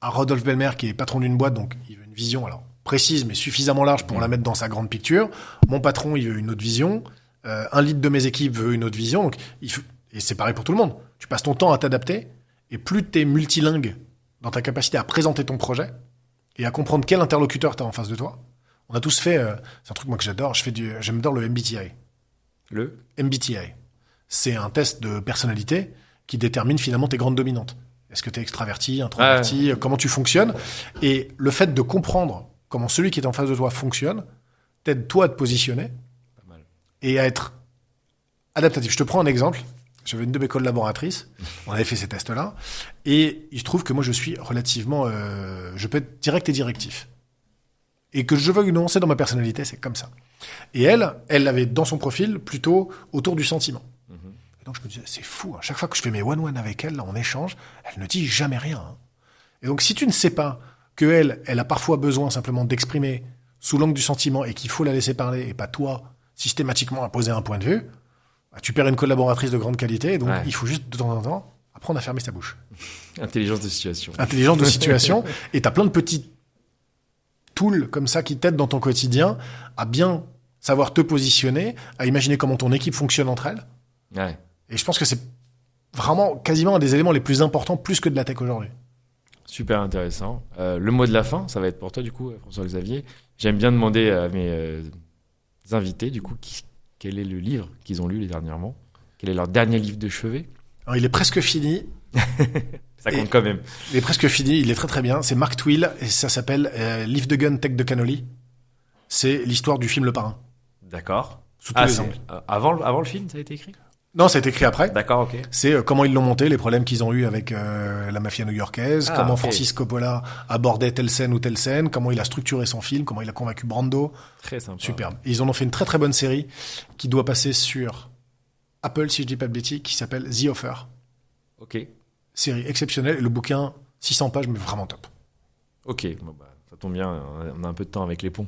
à Rodolphe Belmer, qui est patron d'une boîte, donc il veut une vision, alors précise, mais suffisamment large pour la mettre dans sa grande picture. Mon patron, il veut une autre vision. Un lead de mes équipes veut une autre vision. Donc, et c'est pareil pour tout le monde. Tu passes ton temps à t'adapter, et plus t'es multilingue dans ta capacité à présenter ton projet et à comprendre quel interlocuteur t'as en face de toi. On a tous fait, c'est un truc moi que j'adore, j'adore le MBTI. Le MBTI. C'est un test de personnalité qui détermine finalement tes grandes dominantes. Est-ce que t'es extraverti, introverti, comment tu fonctionnes? Et le fait de comprendre comment celui qui est en face de toi fonctionne t'aide toi à te positionner et à être adaptatif. Je te prends un exemple. J'avais une de mes collaboratrices, on avait fait ces tests-là, et il se trouve que moi je suis relativement, je peux être direct et directif. Et que je veuille ou non, c'est dans ma personnalité, c'est comme ça. Et elle avait dans son profil plutôt autour du sentiment. Et donc je me disais, c'est fou, à chaque fois que je fais mes one-one avec elle, là, on échange, elle ne dit jamais rien. Hein. Et donc si tu ne sais pas que elle a parfois besoin simplement d'exprimer sous l'angle du sentiment et qu'il faut la laisser parler et pas toi systématiquement imposer un point de vue, bah, tu perds une collaboratrice de grande qualité. Et donc il faut juste de temps en temps apprendre à fermer sa bouche. Intelligence de situation. Intelligence de situation. Et t'as plein de petits tools comme ça qui t'aident dans ton quotidien à bien savoir te positionner, à imaginer comment ton équipe fonctionne entre elles. Ouais. Et je pense que c'est vraiment quasiment un des éléments les plus importants, plus que de la tech aujourd'hui. Super intéressant. Le mot de la fin, ça va être pour toi, du coup, François-Xavier. J'aime bien demander à mes invités, du coup, quel est le livre qu'ils ont lu dernièrement. Quel est leur dernier livre de chevet? Alors, il est presque fini. Ça compte quand même. Il est presque fini, il est très très bien. C'est Mark Twill et ça s'appelle Leave the Gun, Take the Cannoli. C'est l'histoire du film Le Parrain. D'accord. Sous tous les angles. Avant le film, ça a été écrit? Non, ça a été écrit après. D'accord, ok. C'est comment ils l'ont monté, les problèmes qu'ils ont eu avec la mafia new-yorkaise, comment Francis Coppola abordait telle scène ou telle scène, comment il a structuré son film, comment il a convaincu Brando. Très sympa. Superbe. Et ils en ont fait une très très bonne série qui doit passer sur Apple, si je dis pas de bêtises, qui s'appelle The Offer. Ok. Série exceptionnelle. Et le bouquin, 600 pages, mais vraiment top. Ok. Bon, bah, ça tombe bien, on a un peu de temps avec les ponts.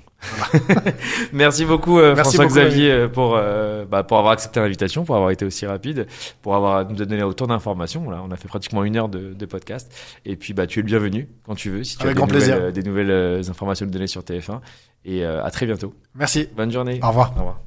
Merci beaucoup François-Xavier pour avoir accepté l'invitation, pour avoir été aussi rapide, pour avoir nous donné autant d'informations. Là, on a fait pratiquement 1 heure de podcast. Et puis tu es le bienvenu quand tu veux, si tu as des nouvelles informations à nous donner sur TF1. Et à très bientôt. Merci. Bonne journée. Au revoir. Au revoir.